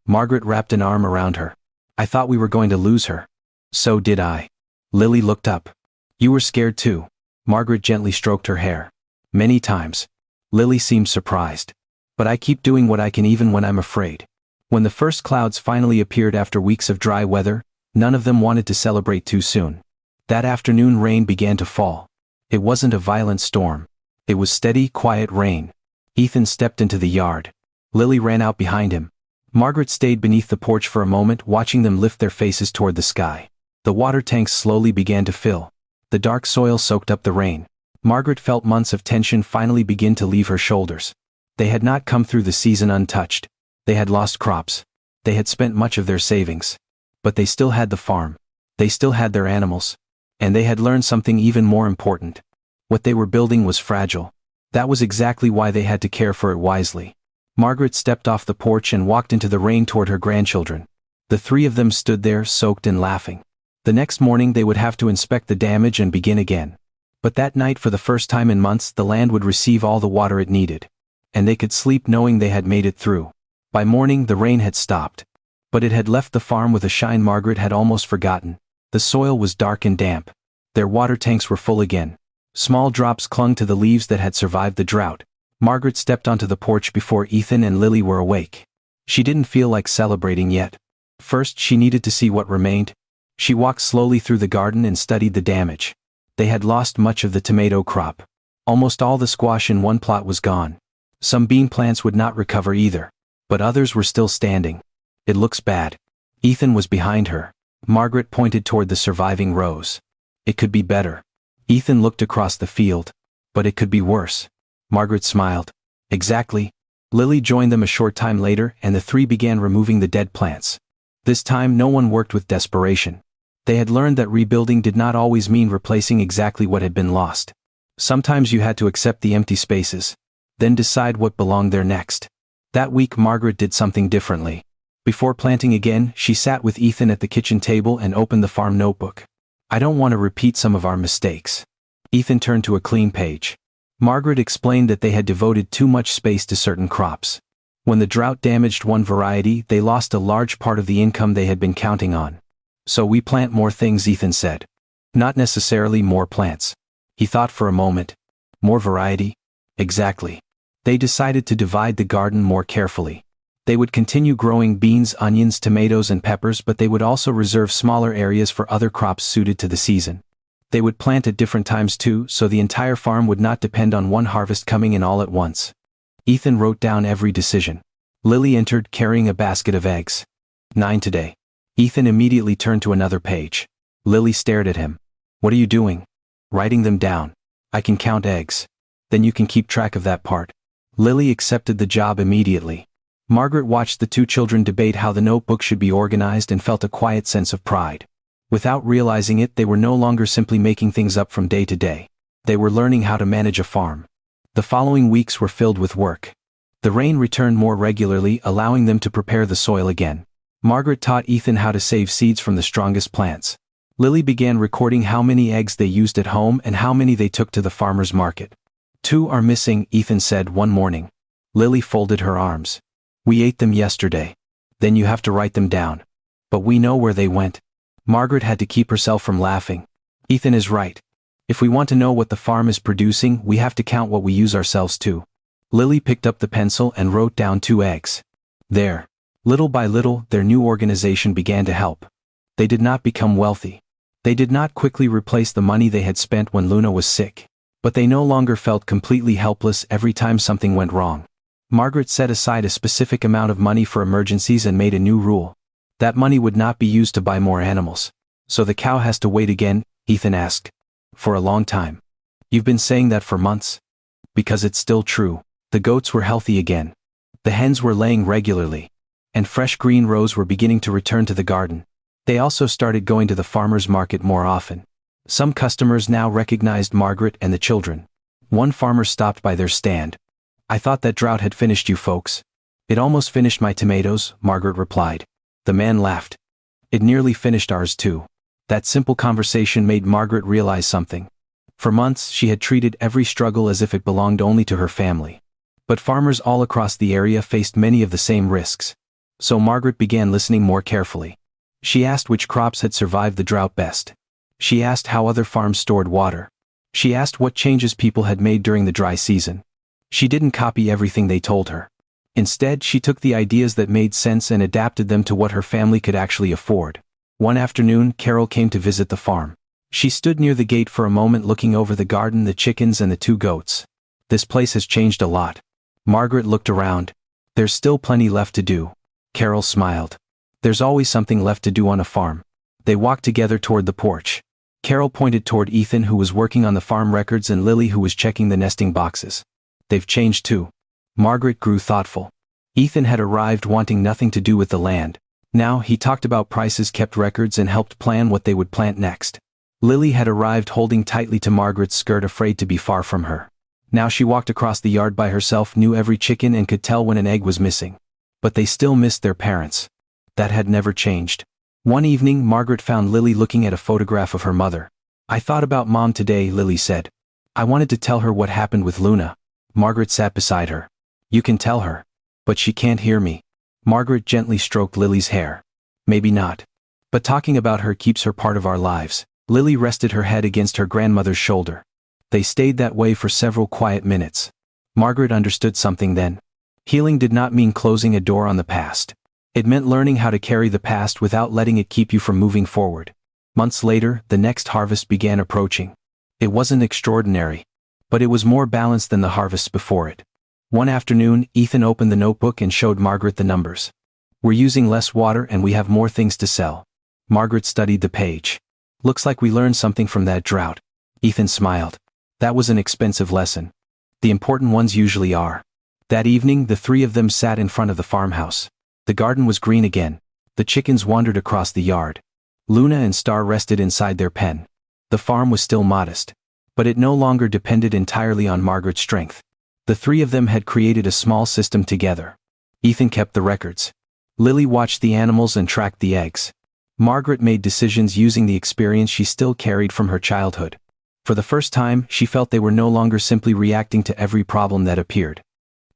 Margaret wrapped an arm around her. "I thought we were going to lose her." "So did I." Lily looked up. "You were scared too." Margaret gently stroked her hair. "Many times." Lily seemed surprised. "But I keep doing what I can even when I'm afraid." When the first clouds finally appeared after weeks of dry weather, none of them wanted to celebrate too soon. That afternoon rain began to fall. It wasn't a violent storm. It was steady, quiet rain. Ethan stepped into the yard. Lily ran out behind him. Margaret stayed beneath the porch for a moment, watching them lift their faces toward the sky. The water tanks slowly began to fill. The dark soil soaked up the rain. Margaret felt months of tension finally begin to leave her shoulders. They had not come through the season untouched. They had lost crops. They had spent much of their savings. But they still had the farm. They still had their animals. And they had learned something even more important. What they were building was fragile. That was exactly why they had to care for it wisely. Margaret stepped off the porch and walked into the rain toward her grandchildren. The three of them stood there, soaked and laughing. The next morning they would have to inspect the damage and begin again. But that night, for the first time in months, the land would receive all the water it needed. And they could sleep knowing they had made it through. By morning the rain had stopped. But it had left the farm with a shine Margaret had almost forgotten. The soil was dark and damp. Their water tanks were full again. Small drops clung to the leaves that had survived the drought. Margaret stepped onto the porch before Ethan and Lily were awake. She didn't feel like celebrating yet. First, she needed to see what remained. She walked slowly through the garden and studied the damage. They had lost much of the tomato crop. Almost all the squash in one plot was gone. Some bean plants would not recover either. But others were still standing. "It looks bad." Ethan was behind her. Margaret pointed toward the surviving rows. "It could be better." Ethan looked across the field. "But it could be worse." Margaret smiled. "Exactly." Lily joined them a short time later, and the three began removing the dead plants. This time no one worked with desperation. They had learned that rebuilding did not always mean replacing exactly what had been lost. Sometimes you had to accept the empty spaces, then decide what belonged there next. That week Margaret did something differently. Before planting again, she sat with Ethan at the kitchen table and opened the farm notebook. "I don't want to repeat some of our mistakes." Ethan turned to a clean page. Margaret explained that they had devoted too much space to certain crops. When the drought damaged one variety, they lost a large part of the income they had been counting on. "So we plant more things," Ethan said. "Not necessarily more plants." He thought for a moment. "More variety?" "Exactly." They decided to divide the garden more carefully. They would continue growing beans, onions, tomatoes and peppers, but they would also reserve smaller areas for other crops suited to the season. They would plant at different times too, so the entire farm would not depend on one harvest coming in all at once. Ethan wrote down every decision. Lily entered carrying a basket of eggs. 9 today. Ethan immediately turned to another page. Lily stared at him. What are you doing? Writing them down. I can count eggs. Then you can keep track of that part. Lily accepted the job immediately. Margaret watched the two children debate how the notebook should be organized and felt a quiet sense of pride. Without realizing it, they were no longer simply making things up from day to day. They were learning how to manage a farm. The following weeks were filled with work. The rain returned more regularly, allowing them to prepare the soil again. Margaret taught Ethan how to save seeds from the strongest plants. Lily began recording how many eggs they used at home and how many they took to the farmer's market. 2 are missing, Ethan said one morning. Lily folded her arms. We ate them yesterday. Then you have to write them down. But we know where they went. Margaret had to keep herself from laughing. Ethan is right. If we want to know what the farm is producing, we have to count what we use ourselves too. Lily picked up the pencil and wrote down 2 eggs. There. Little by little, their new organization began to help. They did not become wealthy. They did not quickly replace the money they had spent when Luna was sick. But they no longer felt completely helpless every time something went wrong. Margaret set aside a specific amount of money for emergencies and made a new rule. That money would not be used to buy more animals. So the cow has to wait again, Ethan asked. For a long time. You've been saying that for months. Because it's still true. The goats were healthy again. The hens were laying regularly. And fresh green rows were beginning to return to the garden. They also started going to the farmer's market more often. Some customers now recognized Margaret and the children. One farmer stopped by their stand. I thought that drought had finished you folks. It almost finished my tomatoes, Margaret replied. The man laughed. It nearly finished ours too. That simple conversation made Margaret realize something. For months she had treated every struggle as if it belonged only to her family. But farmers all across the area faced many of the same risks. So Margaret began listening more carefully. She asked which crops had survived the drought best. She asked how other farms stored water. She asked what changes people had made during the dry season. She didn't copy everything they told her. Instead, she took the ideas that made sense and adapted them to what her family could actually afford. One afternoon, Carol came to visit the farm. She stood near the gate for a moment looking over the garden, the chickens and the 2 goats. This place has changed a lot. Margaret looked around. There's still plenty left to do. Carol smiled. There's always something left to do on a farm. They walked together toward the porch. Carol pointed toward Ethan, who was working on the farm records, and Lily, who was checking the nesting boxes. They've changed too. Margaret grew thoughtful. Ethan had arrived wanting nothing to do with the land. Now he talked about prices, kept records, and helped plan what they would plant next. Lily had arrived holding tightly to Margaret's skirt, afraid to be far from her. Now she walked across the yard by herself, knew every chicken, and could tell when an egg was missing. But they still missed their parents. That had never changed. One evening, Margaret found Lily looking at a photograph of her mother. I thought about Mom today, Lily said. I wanted to tell her what happened with Luna. Margaret sat beside her. You can tell her. But she can't hear me. Margaret gently stroked Lily's hair. Maybe not. But talking about her keeps her part of our lives. Lily rested her head against her grandmother's shoulder. They stayed that way for several quiet minutes. Margaret understood something then. Healing did not mean closing a door on the past. It meant learning how to carry the past without letting it keep you from moving forward. Months later, the next harvest began approaching. It wasn't extraordinary. But it was more balanced than the harvests before it. One afternoon, Ethan opened the notebook and showed Margaret the numbers. We're using less water and we have more things to sell. Margaret studied the page. Looks like we learned something from that drought. Ethan smiled. That was an expensive lesson. The important ones usually are. That evening, the 3 of them sat in front of the farmhouse. The garden was green again. The chickens wandered across the yard. Luna and Star rested inside their pen. The farm was still modest. But it no longer depended entirely on Margaret's strength. The 3 of them had created a small system together. Ethan kept the records. Lily watched the animals and tracked the eggs. Margaret made decisions using the experience she still carried from her childhood. For the first time, she felt they were no longer simply reacting to every problem that appeared.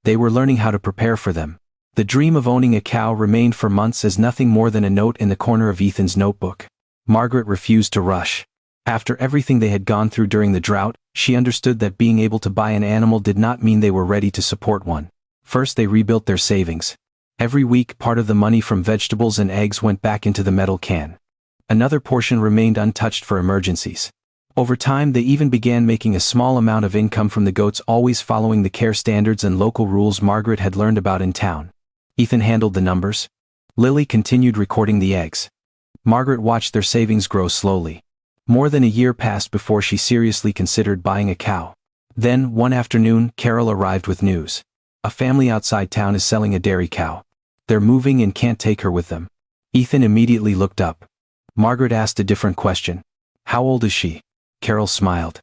They were learning how to prepare for them. The dream of owning a cow remained for months as nothing more than a note in the corner of Ethan's notebook. Margaret refused to rush. After everything they had gone through during the drought, she understood that being able to buy an animal did not mean they were ready to support one. First, they rebuilt their savings. Every week, part of the money from vegetables and eggs went back into the metal can. Another portion remained untouched for emergencies. Over time, they even began making a small amount of income from the goats, always following the care standards and local rules Margaret had learned about in town. Ethan handled the numbers. Lily continued recording the eggs. Margaret watched their savings grow slowly. More than a year passed before she seriously considered buying a cow. Then, one afternoon, Carol arrived with news. A family outside town is selling a dairy cow. They're moving and can't take her with them. Ethan immediately looked up. Margaret asked a different question. How old is she? Carol smiled.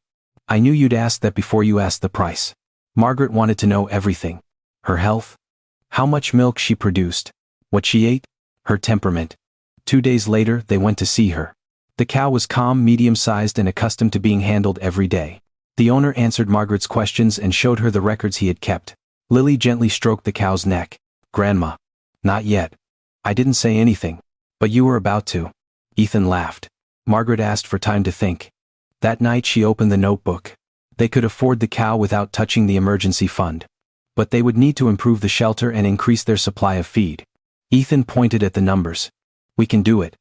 I knew you'd ask that before you asked the price. Margaret wanted to know everything. Her health? How much milk she produced? What she ate? Her temperament. 2 days later, they went to see her. The cow was calm, medium-sized and accustomed to being handled every day. The owner answered Margaret's questions and showed her the records he had kept. Lily gently stroked the cow's neck. Grandma. Not yet. I didn't say anything. But you were about to. Ethan laughed. Margaret asked for time to think. That night she opened the notebook. They could afford the cow without touching the emergency fund. But they would need to improve the shelter and increase their supply of feed. Ethan pointed at the numbers. We can do it.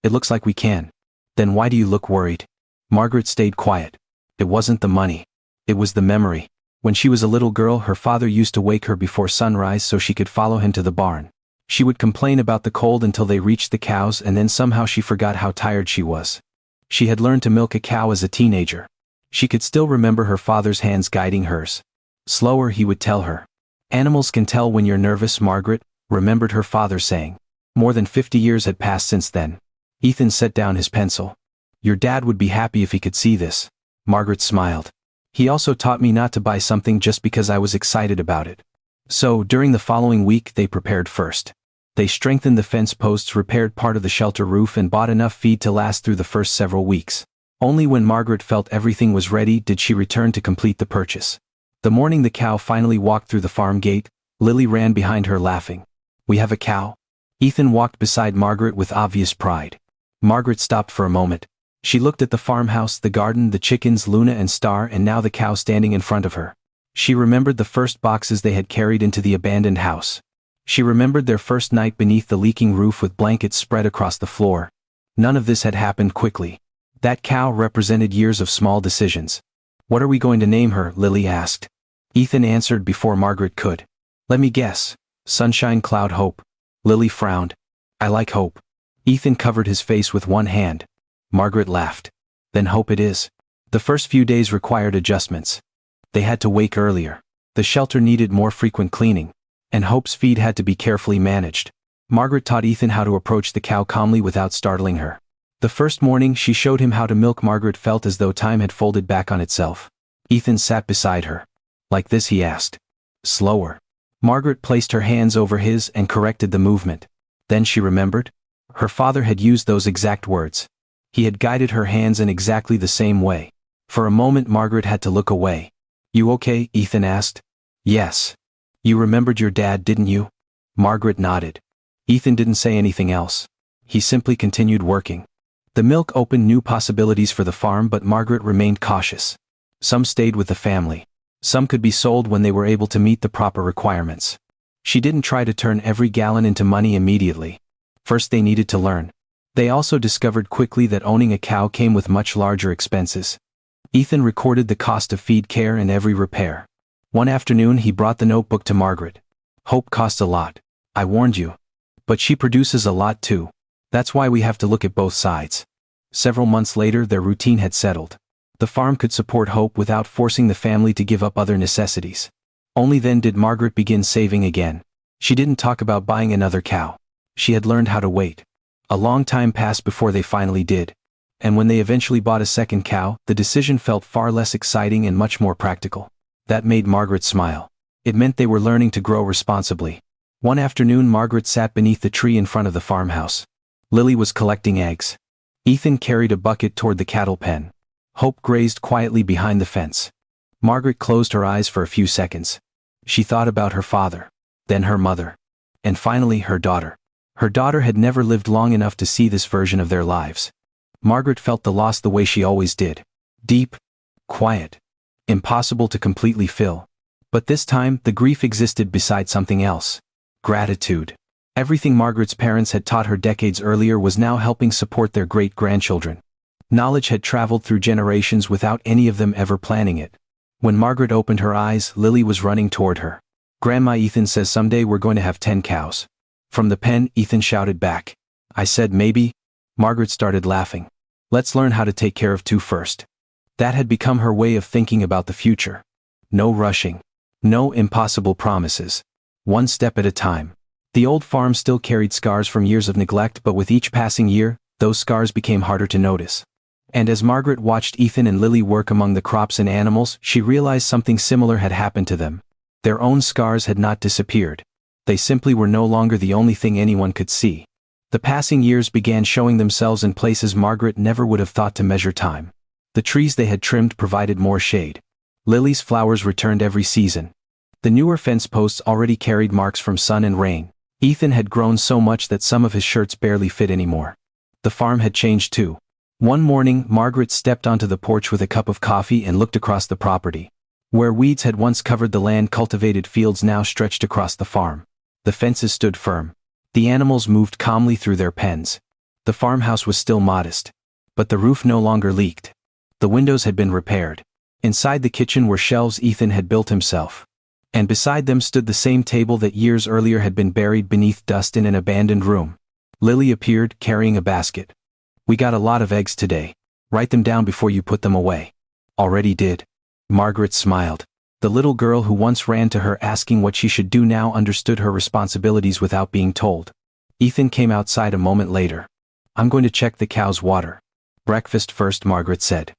It looks like we can. Then why do you look worried? Margaret stayed quiet. It wasn't the money. It was the memory. When she was a little girl, her father used to wake her before sunrise so she could follow him to the barn. She would complain about the cold until they reached the cows, and then somehow she forgot how tired she was. She had learned to milk a cow as a teenager. She could still remember her father's hands guiding hers. Slower, he would tell her. Animals can tell when you're nervous, Margaret remembered her father saying. More than 50 years had passed since then. Ethan set down his pencil. Your dad would be happy if he could see this. Margaret smiled. He also taught me not to buy something just because I was excited about it. So, during the following week, they prepared first. They strengthened the fence posts, repaired part of the shelter roof, and bought enough feed to last through the first several weeks. Only when Margaret felt everything was ready did she return to complete the purchase. The morning the cow finally walked through the farm gate, Lily ran behind her laughing. We have a cow? Ethan walked beside Margaret with obvious pride. Margaret stopped for a moment. She looked at the farmhouse, the garden, the chickens, Luna and Star, and now the cow standing in front of her. She remembered the first boxes they had carried into the abandoned house. She remembered their first night beneath the leaking roof with blankets spread across the floor. None of this had happened quickly. That cow represented years of small decisions. What are we going to name her? Lily asked. Ethan answered before Margaret could. Let me guess. Sunshine, Cloud, Hope. Lily frowned. I like Hope. Ethan covered his face with one hand. Margaret laughed. Then Hope it is. The first few days required adjustments. They had to wake earlier. The shelter needed more frequent cleaning. And Hope's feed had to be carefully managed. Margaret taught Ethan how to approach the cow calmly without startling her. The first morning she showed him how to milk. Margaret felt as though time had folded back on itself. Ethan sat beside her. Like this, he asked. Slower. Margaret placed her hands over his and corrected the movement. Then she remembered. Her father had used those exact words. He had guided her hands in exactly the same way. For a moment Margaret had to look away. You okay? Ethan asked. Yes. You remembered your dad, didn't you? Margaret nodded. Ethan didn't say anything else. He simply continued working. The milk opened new possibilities for the farm, but Margaret remained cautious. Some stayed with the family. Some could be sold when they were able to meet the proper requirements. She didn't try to turn every gallon into money immediately. First they needed to learn. They also discovered quickly that owning a cow came with much larger expenses. Ethan recorded the cost of feed care and every repair. One afternoon he brought the notebook to Margaret. Hope costs a lot. I warned you. But she produces a lot too. That's why we have to look at both sides. Several months later their routine had settled. The farm could support Hope without forcing the family to give up other necessities. Only then did Margaret begin saving again. She didn't talk about buying another cow. She had learned how to wait. A long time passed before they finally did. And when they eventually bought a second cow, the decision felt far less exciting and much more practical. That made Margaret smile. It meant they were learning to grow responsibly. One afternoon Margaret sat beneath the tree in front of the farmhouse. Lily was collecting eggs. Ethan carried a bucket toward the cattle pen. Hope grazed quietly behind the fence. Margaret closed her eyes for a few seconds. She thought about her father, then her mother, and finally her daughter. Her daughter had never lived long enough to see this version of their lives. Margaret felt the loss the way she always did. Deep, quiet, impossible to completely fill. But this time, the grief existed beside something else. Gratitude. Everything Margaret's parents had taught her decades earlier was now helping support their great-grandchildren. Knowledge had traveled through generations without any of them ever planning it. When Margaret opened her eyes, Lily was running toward her. Grandma, Ethan says someday we're going to have 10 cows. From the pen, Ethan shouted back. I said maybe. Margaret started laughing. Let's learn how to take care of 2 first. That had become her way of thinking about the future. No rushing. No impossible promises. 1 step at a time. The old farm still carried scars from years of neglect, but with each passing year, those scars became harder to notice. And as Margaret watched Ethan and Lily work among the crops and animals, she realized something similar had happened to them. Their own scars had not disappeared. They simply were no longer the only thing anyone could see. The passing years began showing themselves in places Margaret never would have thought to measure time. The trees they had trimmed provided more shade. Lily's flowers returned every season. The newer fence posts already carried marks from sun and rain. Ethan had grown so much that some of his shirts barely fit anymore. The farm had changed too. One morning, Margaret stepped onto the porch with a cup of coffee and looked across the property. Where weeds had once covered the land, cultivated fields now stretched across the farm. The fences stood firm. The animals moved calmly through their pens. The farmhouse was still modest. But the roof no longer leaked. The windows had been repaired. Inside the kitchen were shelves Ethan had built himself. And beside them stood the same table that years earlier had been buried beneath dust in an abandoned room. Lily appeared, carrying a basket. We got a lot of eggs today. Write them down before you put them away. Already did. Margaret smiled. The little girl who once ran to her asking what she should do now understood her responsibilities without being told. Ethan came outside a moment later. I'm going to check the cows' water. Breakfast first, Margaret said.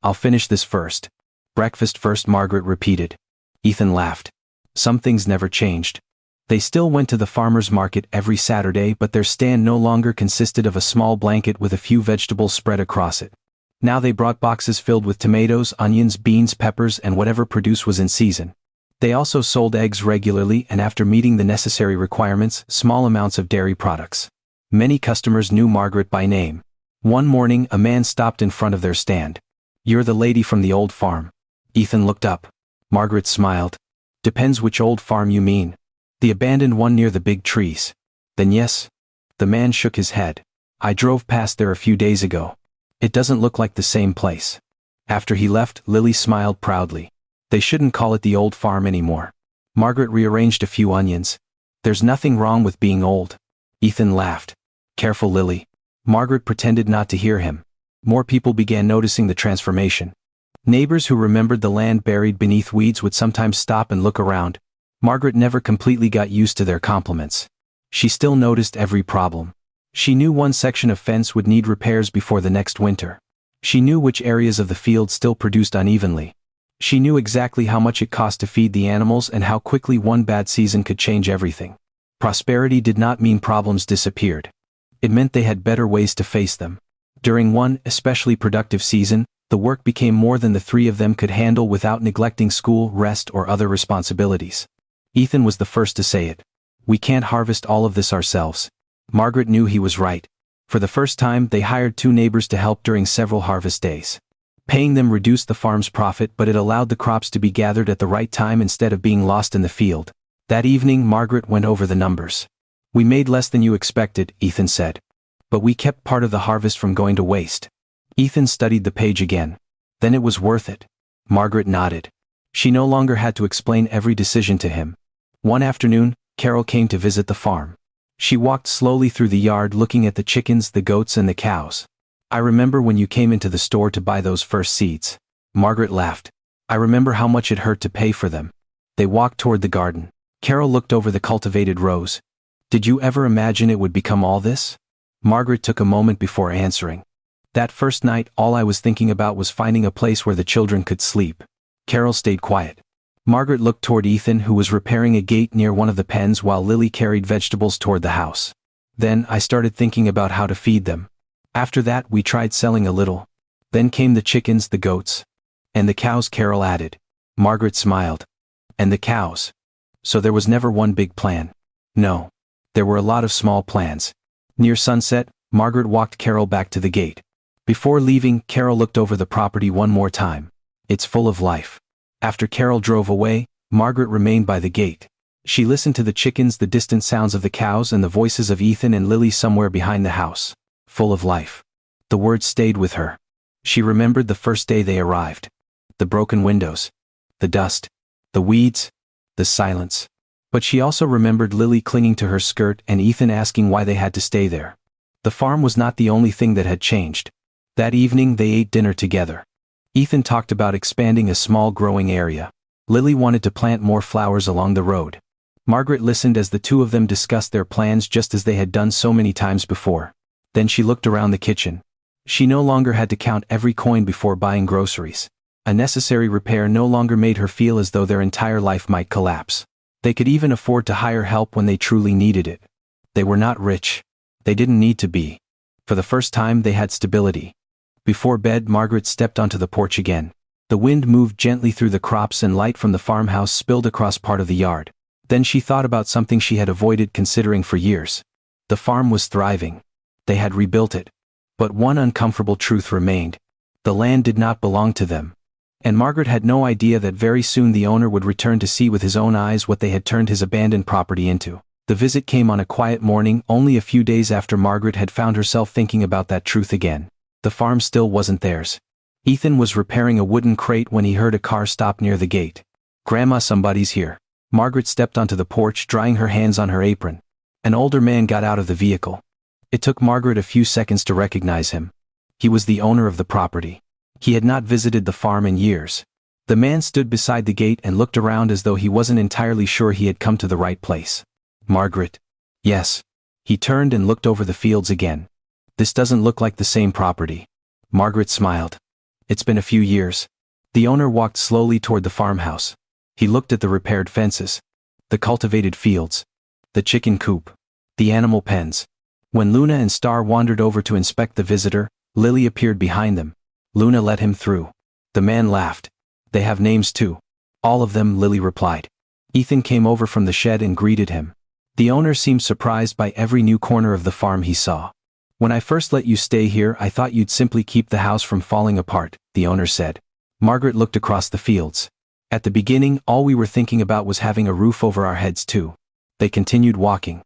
I'll finish this first. Breakfast first, Margaret repeated. Ethan laughed. Some things never changed. They still went to the farmer's market every Saturday, but their stand no longer consisted of a small blanket with a few vegetables spread across it. Now they brought boxes filled with tomatoes, onions, beans, peppers, and whatever produce was in season. They also sold eggs regularly and, after meeting the necessary requirements, small amounts of dairy products. Many customers knew Margaret by name. One morning, a man stopped in front of their stand. You're the lady from the old farm. Ethan looked up. Margaret smiled. Depends which old farm you mean. The abandoned one near the big trees. Then yes. The man shook his head. I drove past there a few days ago. It doesn't look like the same place. After he left, Lily smiled proudly. They shouldn't call it the old farm anymore. Margaret rearranged a few onions. There's nothing wrong with being old. Ethan laughed. Careful, Lily. Margaret pretended not to hear him. More people began noticing the transformation. Neighbors who remembered the land buried beneath weeds would sometimes stop and look around. Margaret never completely got used to their compliments. She still noticed every problem. She knew one section of fence would need repairs before the next winter. She knew which areas of the field still produced unevenly. She knew exactly how much it cost to feed the animals and how quickly one bad season could change everything. Prosperity did not mean problems disappeared. It meant they had better ways to face them. During one especially productive season, the work became more than the 3 of them could handle without neglecting school, rest, or other responsibilities. Ethan was the first to say it. We can't harvest all of this ourselves. Margaret knew he was right. For the first time, they hired 2 neighbors to help during several harvest days. Paying them reduced the farm's profit, but it allowed the crops to be gathered at the right time instead of being lost in the field. That evening, Margaret went over the numbers. We made less than you expected, Ethan said. But we kept part of the harvest from going to waste. Ethan studied the page again. Then it was worth it. Margaret nodded. She no longer had to explain every decision to him. One afternoon, Carol came to visit the farm. She walked slowly through the yard looking at the chickens, the goats, and the cows. I remember when you came into the store to buy those first seeds. Margaret laughed. I remember how much it hurt to pay for them. They walked toward the garden. Carol looked over the cultivated rows. Did you ever imagine it would become all this? Margaret took a moment before answering. That first night, all I was thinking about was finding a place where the children could sleep. Carol stayed quiet. Margaret looked toward Ethan, who was repairing a gate near one of the pens while Lily carried vegetables toward the house. Then I started thinking about how to feed them. After that, we tried selling a little. Then came the chickens, the goats. And the cows, Carol added. Margaret smiled. And the cows. So there was never one big plan. No. There were a lot of small plans. Near sunset, Margaret walked Carol back to the gate. Before leaving, Carol looked over the property one more time. It's full of life. After Carol drove away, Margaret remained by the gate. She listened to the chickens, the distant sounds of the cows, and the voices of Ethan and Lily somewhere behind the house. Full of life. The words stayed with her. She remembered the first day they arrived. The broken windows. The dust. The weeds. The silence. But she also remembered Lily clinging to her skirt and Ethan asking why they had to stay there. The farm was not the only thing that had changed. That evening they ate dinner together. Ethan talked about expanding a small growing area. Lily wanted to plant more flowers along the road. Margaret listened as the two of them discussed their plans just as they had done so many times before. Then she looked around the kitchen. She no longer had to count every coin before buying groceries. A necessary repair no longer made her feel as though their entire life might collapse. They could even afford to hire help when they truly needed it. They were not rich. They didn't need to be. For the first time they had stability. Before bed, Margaret stepped onto the porch again. The wind moved gently through the crops and light from the farmhouse spilled across part of the yard. Then she thought about something she had avoided considering for years. The farm was thriving. They had rebuilt it. But one uncomfortable truth remained. The land did not belong to them. And Margaret had no idea that very soon the owner would return to see with his own eyes what they had turned his abandoned property into. The visit came on a quiet morning, only a few days after Margaret had found herself thinking about that truth again. The farm still wasn't theirs. Ethan was repairing a wooden crate when he heard a car stop near the gate. "Grandma, somebody's here." Margaret stepped onto the porch, drying her hands on her apron. An older man got out of the vehicle. It took Margaret a few seconds to recognize him. He was the owner of the property. He had not visited the farm in years. The man stood beside the gate and looked around as though he wasn't entirely sure he had come to the right place. "Margaret?" "Yes." He turned and looked over the fields again. "This doesn't look like the same property." Margaret smiled. "It's been a few years." The owner walked slowly toward the farmhouse. He looked at the repaired fences, the cultivated fields, the chicken coop, the animal pens. When Luna and Star wandered over to inspect the visitor, Lily appeared behind them. Luna let him through. The man laughed. "They have names too." "All of them," Lily replied. Ethan came over from the shed and greeted him. The owner seemed surprised by every new corner of the farm he saw. "When I first let you stay here, I thought you'd simply keep the house from falling apart," the owner said. Margaret looked across the fields. "At the beginning, all we were thinking about was having a roof over our heads too." They continued walking.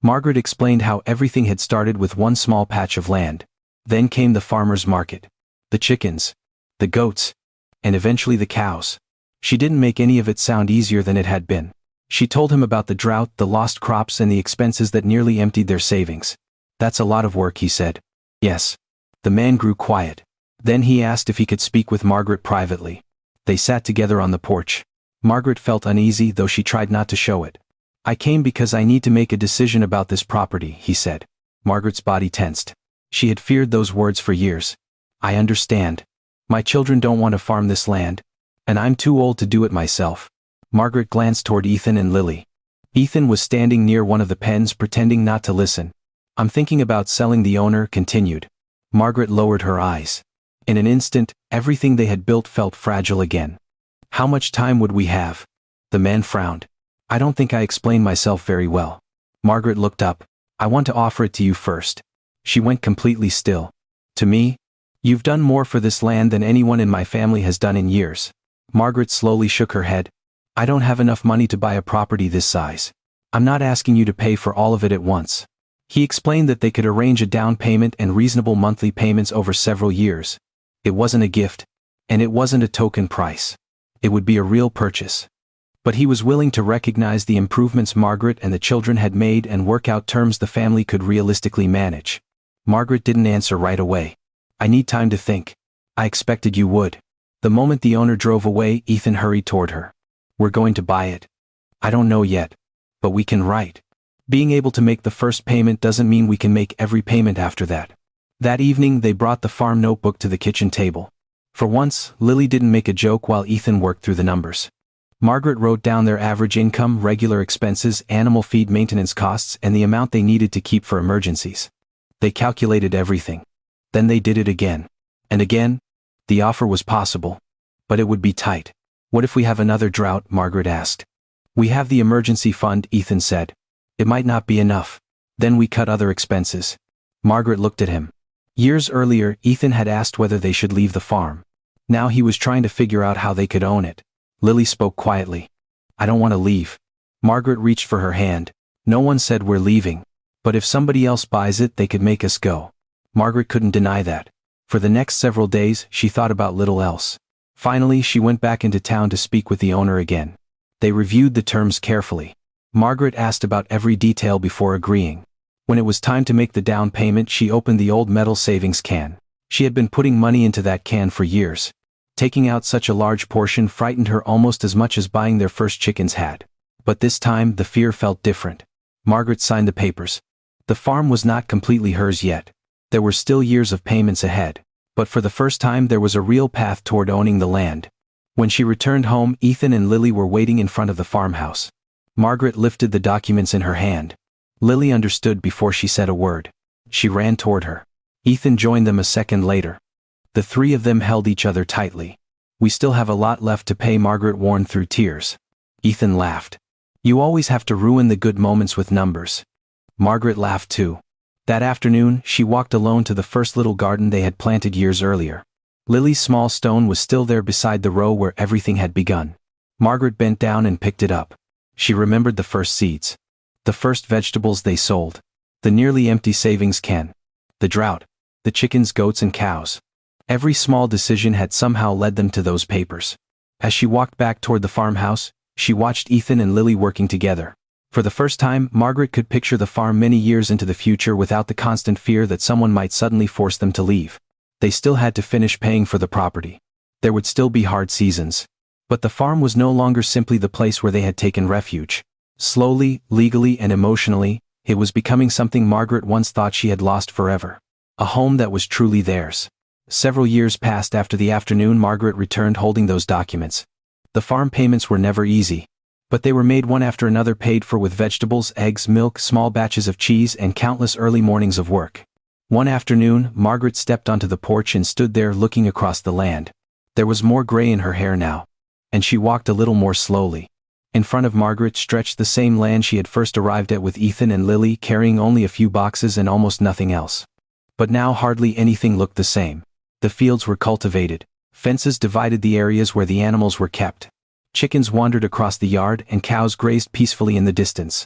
Margaret explained how everything had started with one small patch of land. Then came the farmer's market, the chickens, the goats, and eventually the cows. She didn't make any of it sound easier than it had been. She told him about the drought, the lost crops, and the expenses that nearly emptied their savings. "That's a lot of work," he said. "Yes." The man grew quiet. Then he asked if he could speak with Margaret privately. They sat together on the porch. Margaret felt uneasy, though she tried not to show it. "I came because I need to make a decision about this property," he said. Margaret's body tensed. She had feared those words for years. "I understand. My children don't want to farm this land. And I'm too old to do it myself." Margaret glanced toward Ethan and Lily. Ethan was standing near one of the pens, pretending not to listen. "I'm thinking about selling," the owner continued. Margaret lowered her eyes. In an instant, everything they had built felt fragile again. "How much time would we have?" The man frowned. "I don't think I explained myself very well." Margaret looked up. "I want to offer it to you first." She went completely still. "To me? You've done more for this land than anyone in my family has done in years." Margaret slowly shook her head. "I don't have enough money to buy a property this size. I'm not asking you to pay for all of it at once." He explained that they could arrange a down payment and reasonable monthly payments over several years. It wasn't a gift. And it wasn't a token price. It would be a real purchase. But he was willing to recognize the improvements Margaret and the children had made and work out terms the family could realistically manage. Margaret didn't answer right away. "I need time to think." "I expected you would." The moment the owner drove away, Ethan hurried toward her. "We're going to buy it." "I don't know yet. But we can write." Being able to make the first payment doesn't mean we can make every payment after that. That evening they brought the farm notebook to the kitchen table. For once, Lily didn't make a joke while Ethan worked through the numbers. Margaret wrote down their average income, regular expenses, animal feed maintenance costs, and the amount they needed to keep for emergencies. They calculated everything. Then they did it again. And again. The offer was possible. But it would be tight. "What if we have another drought?" Margaret asked. "We have the emergency fund," Ethan said. "It might not be enough. Then we cut other expenses." Margaret looked at him. Years earlier, Ethan had asked whether they should leave the farm. Now he was trying to figure out how they could own it. Lily spoke quietly. "I don't want to leave." Margaret reached for her hand. "No one said we're leaving. But if somebody else buys it, they could make us go." Margaret couldn't deny that. For the next several days, she thought about little else. Finally, she went back into town to speak with the owner again. They reviewed the terms carefully. Margaret asked about every detail before agreeing. When it was time to make the down payment, she opened the old metal savings can. She had been putting money into that can for years. Taking out such a large portion frightened her almost as much as buying their first chickens had. But this time the fear felt different. Margaret signed the papers. The farm was not completely hers yet. There were still years of payments ahead. But for the first time there was a real path toward owning the land. When she returned home, Ethan and Lily were waiting in front of the farmhouse. Margaret lifted the documents in her hand. Lily understood before she said a word. She ran toward her. Ethan joined them a second later. The three of them held each other tightly. "We still have a lot left to pay," Margaret warned through tears. Ethan laughed. "You always have to ruin the good moments with numbers." Margaret laughed too. That afternoon, she walked alone to the first little garden they had planted years earlier. Lily's small stone was still there beside the row where everything had begun. Margaret bent down and picked it up. She remembered the first seeds. The first vegetables they sold. The nearly empty savings can. The drought. The chickens, goats and cows. Every small decision had somehow led them to those papers. As she walked back toward the farmhouse, she watched Ethan and Lily working together. For the first time, Margaret could picture the farm many years into the future without the constant fear that someone might suddenly force them to leave. They still had to finish paying for the property. There would still be hard seasons. But the farm was no longer simply the place where they had taken refuge. Slowly, legally and emotionally, it was becoming something Margaret once thought she had lost forever. A home that was truly theirs. Several years passed after the afternoon Margaret returned holding those documents. The farm payments were never easy. But they were made one after another, paid for with vegetables, eggs, milk, small batches of cheese and countless early mornings of work. One afternoon, Margaret stepped onto the porch and stood there looking across the land. There was more gray in her hair now. And she walked a little more slowly. In front of Margaret stretched the same land she had first arrived at with Ethan and Lily, carrying only a few boxes and almost nothing else. But now hardly anything looked the same. The fields were cultivated. Fences divided the areas where the animals were kept. Chickens wandered across the yard and cows grazed peacefully in the distance.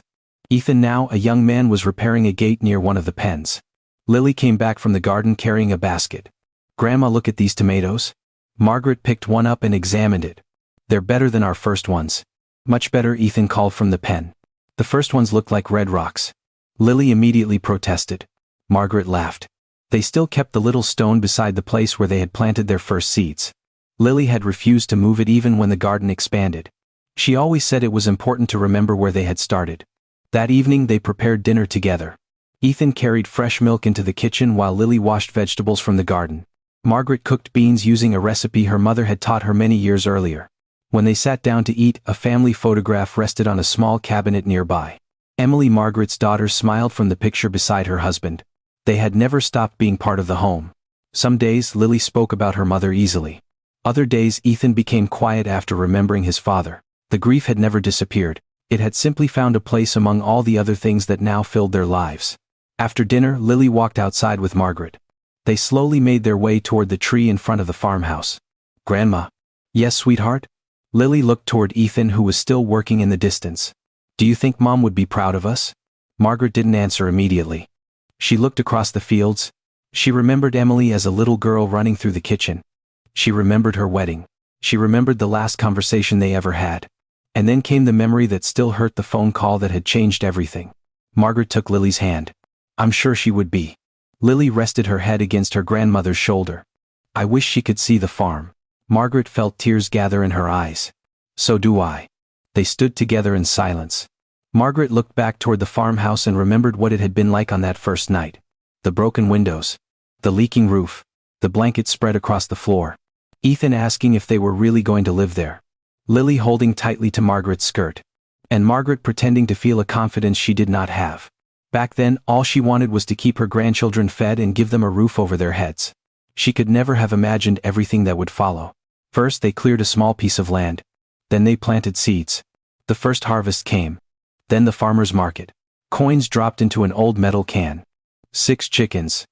Ethan, now a young man, was repairing a gate near one of the pens. Lily came back from the garden carrying a basket. "Grandma, look at these tomatoes." Margaret picked one up and examined it. "They're better than our first ones." "Much better," Ethan called from the pen. "The first ones looked like red rocks." Lily immediately protested. Margaret laughed. They still kept the little stone beside the place where they had planted their first seeds. Lily had refused to move it even when the garden expanded. She always said it was important to remember where they had started. That evening they prepared dinner together. Ethan carried fresh milk into the kitchen while Lily washed vegetables from the garden. Margaret cooked beans using a recipe her mother had taught her many years earlier. When they sat down to eat, a family photograph rested on a small cabinet nearby. Emily, Margaret's daughter, smiled from the picture beside her husband. They had never stopped being part of the home. Some days Lily spoke about her mother easily. Other days Ethan became quiet after remembering his father. The grief had never disappeared. It had simply found a place among all the other things that now filled their lives. After dinner, Lily walked outside with Margaret. They slowly made their way toward the tree in front of the farmhouse. "Grandma." "Yes, sweetheart?" Lily looked toward Ethan, who was still working in the distance. "Do you think Mom would be proud of us?" Margaret didn't answer immediately. She looked across the fields. She remembered Emily as a little girl running through the kitchen. She remembered her wedding. She remembered the last conversation they ever had. And then came the memory that still hurt, the phone call that had changed everything. Margaret took Lily's hand. "I'm sure she would be." Lily rested her head against her grandmother's shoulder. "I wish she could see the farm." Margaret felt tears gather in her eyes. "So do I." They stood together in silence. Margaret looked back toward the farmhouse and remembered what it had been like on that first night. The broken windows. The leaking roof. The blanket spread across the floor. Ethan asking if they were really going to live there. Lily holding tightly to Margaret's skirt. And Margaret pretending to feel a confidence she did not have. Back then, all she wanted was to keep her grandchildren fed and give them a roof over their heads. She could never have imagined everything that would follow. First they cleared a small piece of land. Then they planted seeds. The first harvest came. Then the farmer's market. Coins dropped into an old metal can. 6 chickens.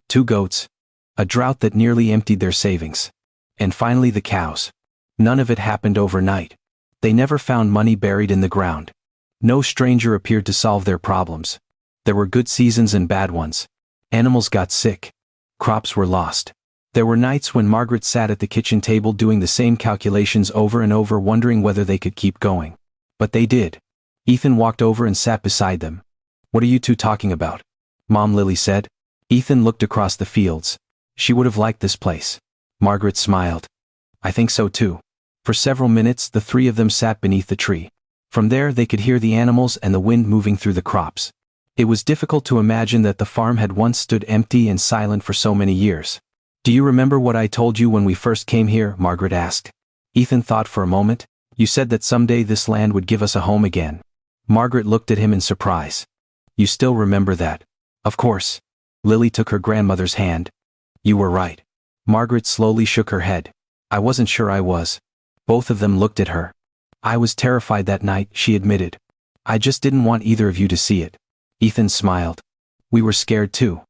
2 goats. A drought that nearly emptied their savings. And finally the cows. None of it happened overnight. They never found money buried in the ground. No stranger appeared to solve their problems. There were good seasons and bad ones. Animals got sick. Crops were lost. There were nights when Margaret sat at the kitchen table doing the same calculations over and over, wondering whether they could keep going. But they did. Ethan walked over and sat beside them. "What are you two talking about?" Mom Lily said. Ethan looked across the fields. "She would have liked this place." Margaret smiled. "I think so too." For several minutes the three of them sat beneath the tree. From there they could hear the animals and the wind moving through the crops. It was difficult to imagine that the farm had once stood empty and silent for so many years. "Do you remember what I told you when we first came here?" Margaret asked. Ethan thought for a moment. "You said that someday this land would give us a home again." Margaret looked at him in surprise. "You still remember that?" "Of course." Lily took her grandmother's hand. "You were right." Margaret slowly shook her head. "I wasn't sure I was." Both of them looked at her. "I was terrified that night," she admitted. "I just didn't want either of you to see it." Ethan smiled. "We were scared too."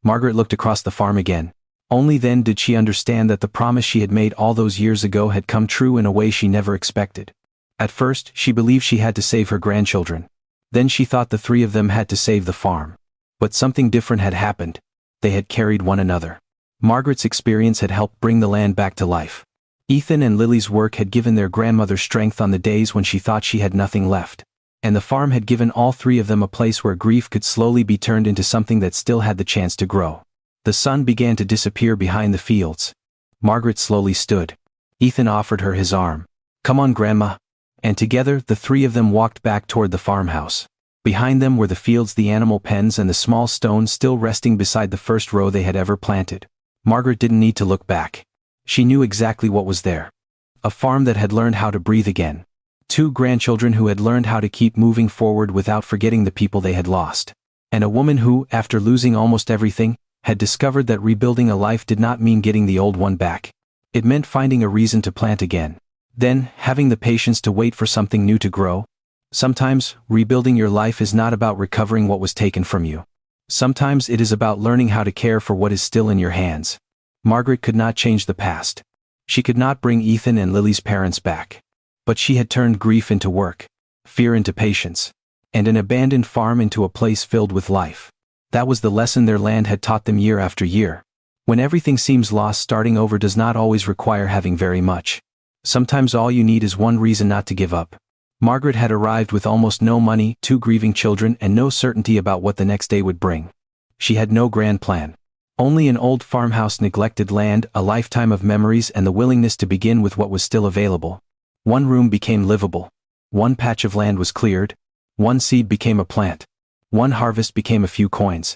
Margaret looked across the farm again. Only then did she understand that the promise she had made all those years ago had come true in a way she never expected. At first, she believed she had to save her grandchildren. Then she thought the three of them had to save the farm. But something different had happened. They had carried one another. Margaret's experience had helped bring the land back to life. Ethan and Lily's work had given their grandmother strength on the days when she thought she had nothing left. And the farm had given all three of them a place where grief could slowly be turned into something that still had the chance to grow. The sun began to disappear behind the fields. Margaret slowly stood. Ethan offered her his arm. "Come on, Grandma." And together the three of them walked back toward the farmhouse. Behind them were the fields, the animal pens, and the small stones still resting beside the first row they had ever planted. Margaret didn't need to look back. She knew exactly what was there. A farm that had learned how to breathe again. Two grandchildren who had learned how to keep moving forward without forgetting the people they had lost. And a woman who, after losing almost everything, had discovered that rebuilding a life did not mean getting the old one back. It meant finding a reason to plant again. Then, having the patience to wait for something new to grow. Sometimes, rebuilding your life is not about recovering what was taken from you. Sometimes it is about learning how to care for what is still in your hands. Margaret could not change the past. She could not bring Ethan and Lily's parents back. But she had turned grief into work, fear into patience, and an abandoned farm into a place filled with life. That was the lesson their land had taught them year after year. When everything seems lost, starting over does not always require having very much. Sometimes all you need is one reason not to give up. Margaret had arrived with almost no money, two grieving children, and no certainty about what the next day would bring. She had no grand plan. Only an old farmhouse, neglected land, a lifetime of memories, and the willingness to begin with what was still available. One room became livable. One patch of land was cleared. One seed became a plant. One harvest became a few coins.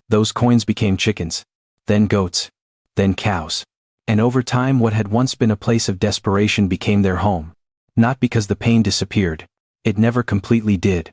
Those coins became chickens. Then goats. Then cows. And over time what had once been a place of desperation became their home. Not because the pain disappeared. It never completely did.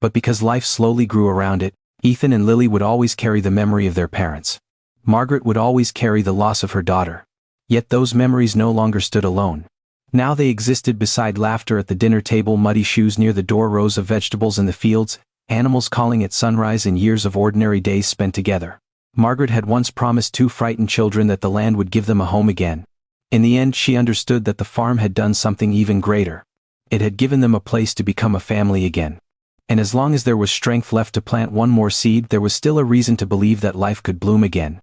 But because life slowly grew around it. Ethan and Lily would always carry the memory of their parents. Margaret would always carry the loss of her daughter. Yet those memories no longer stood alone. Now they existed beside laughter at the dinner table, muddy shoes near the door, rows of vegetables in the fields, animals calling at sunrise, and years of ordinary days spent together. Margaret had once promised two frightened children that the land would give them a home again. In the end, she understood that the farm had done something even greater. It had given them a place to become a family again. And as long as there was strength left to plant one more seed, there was still a reason to believe that life could bloom again.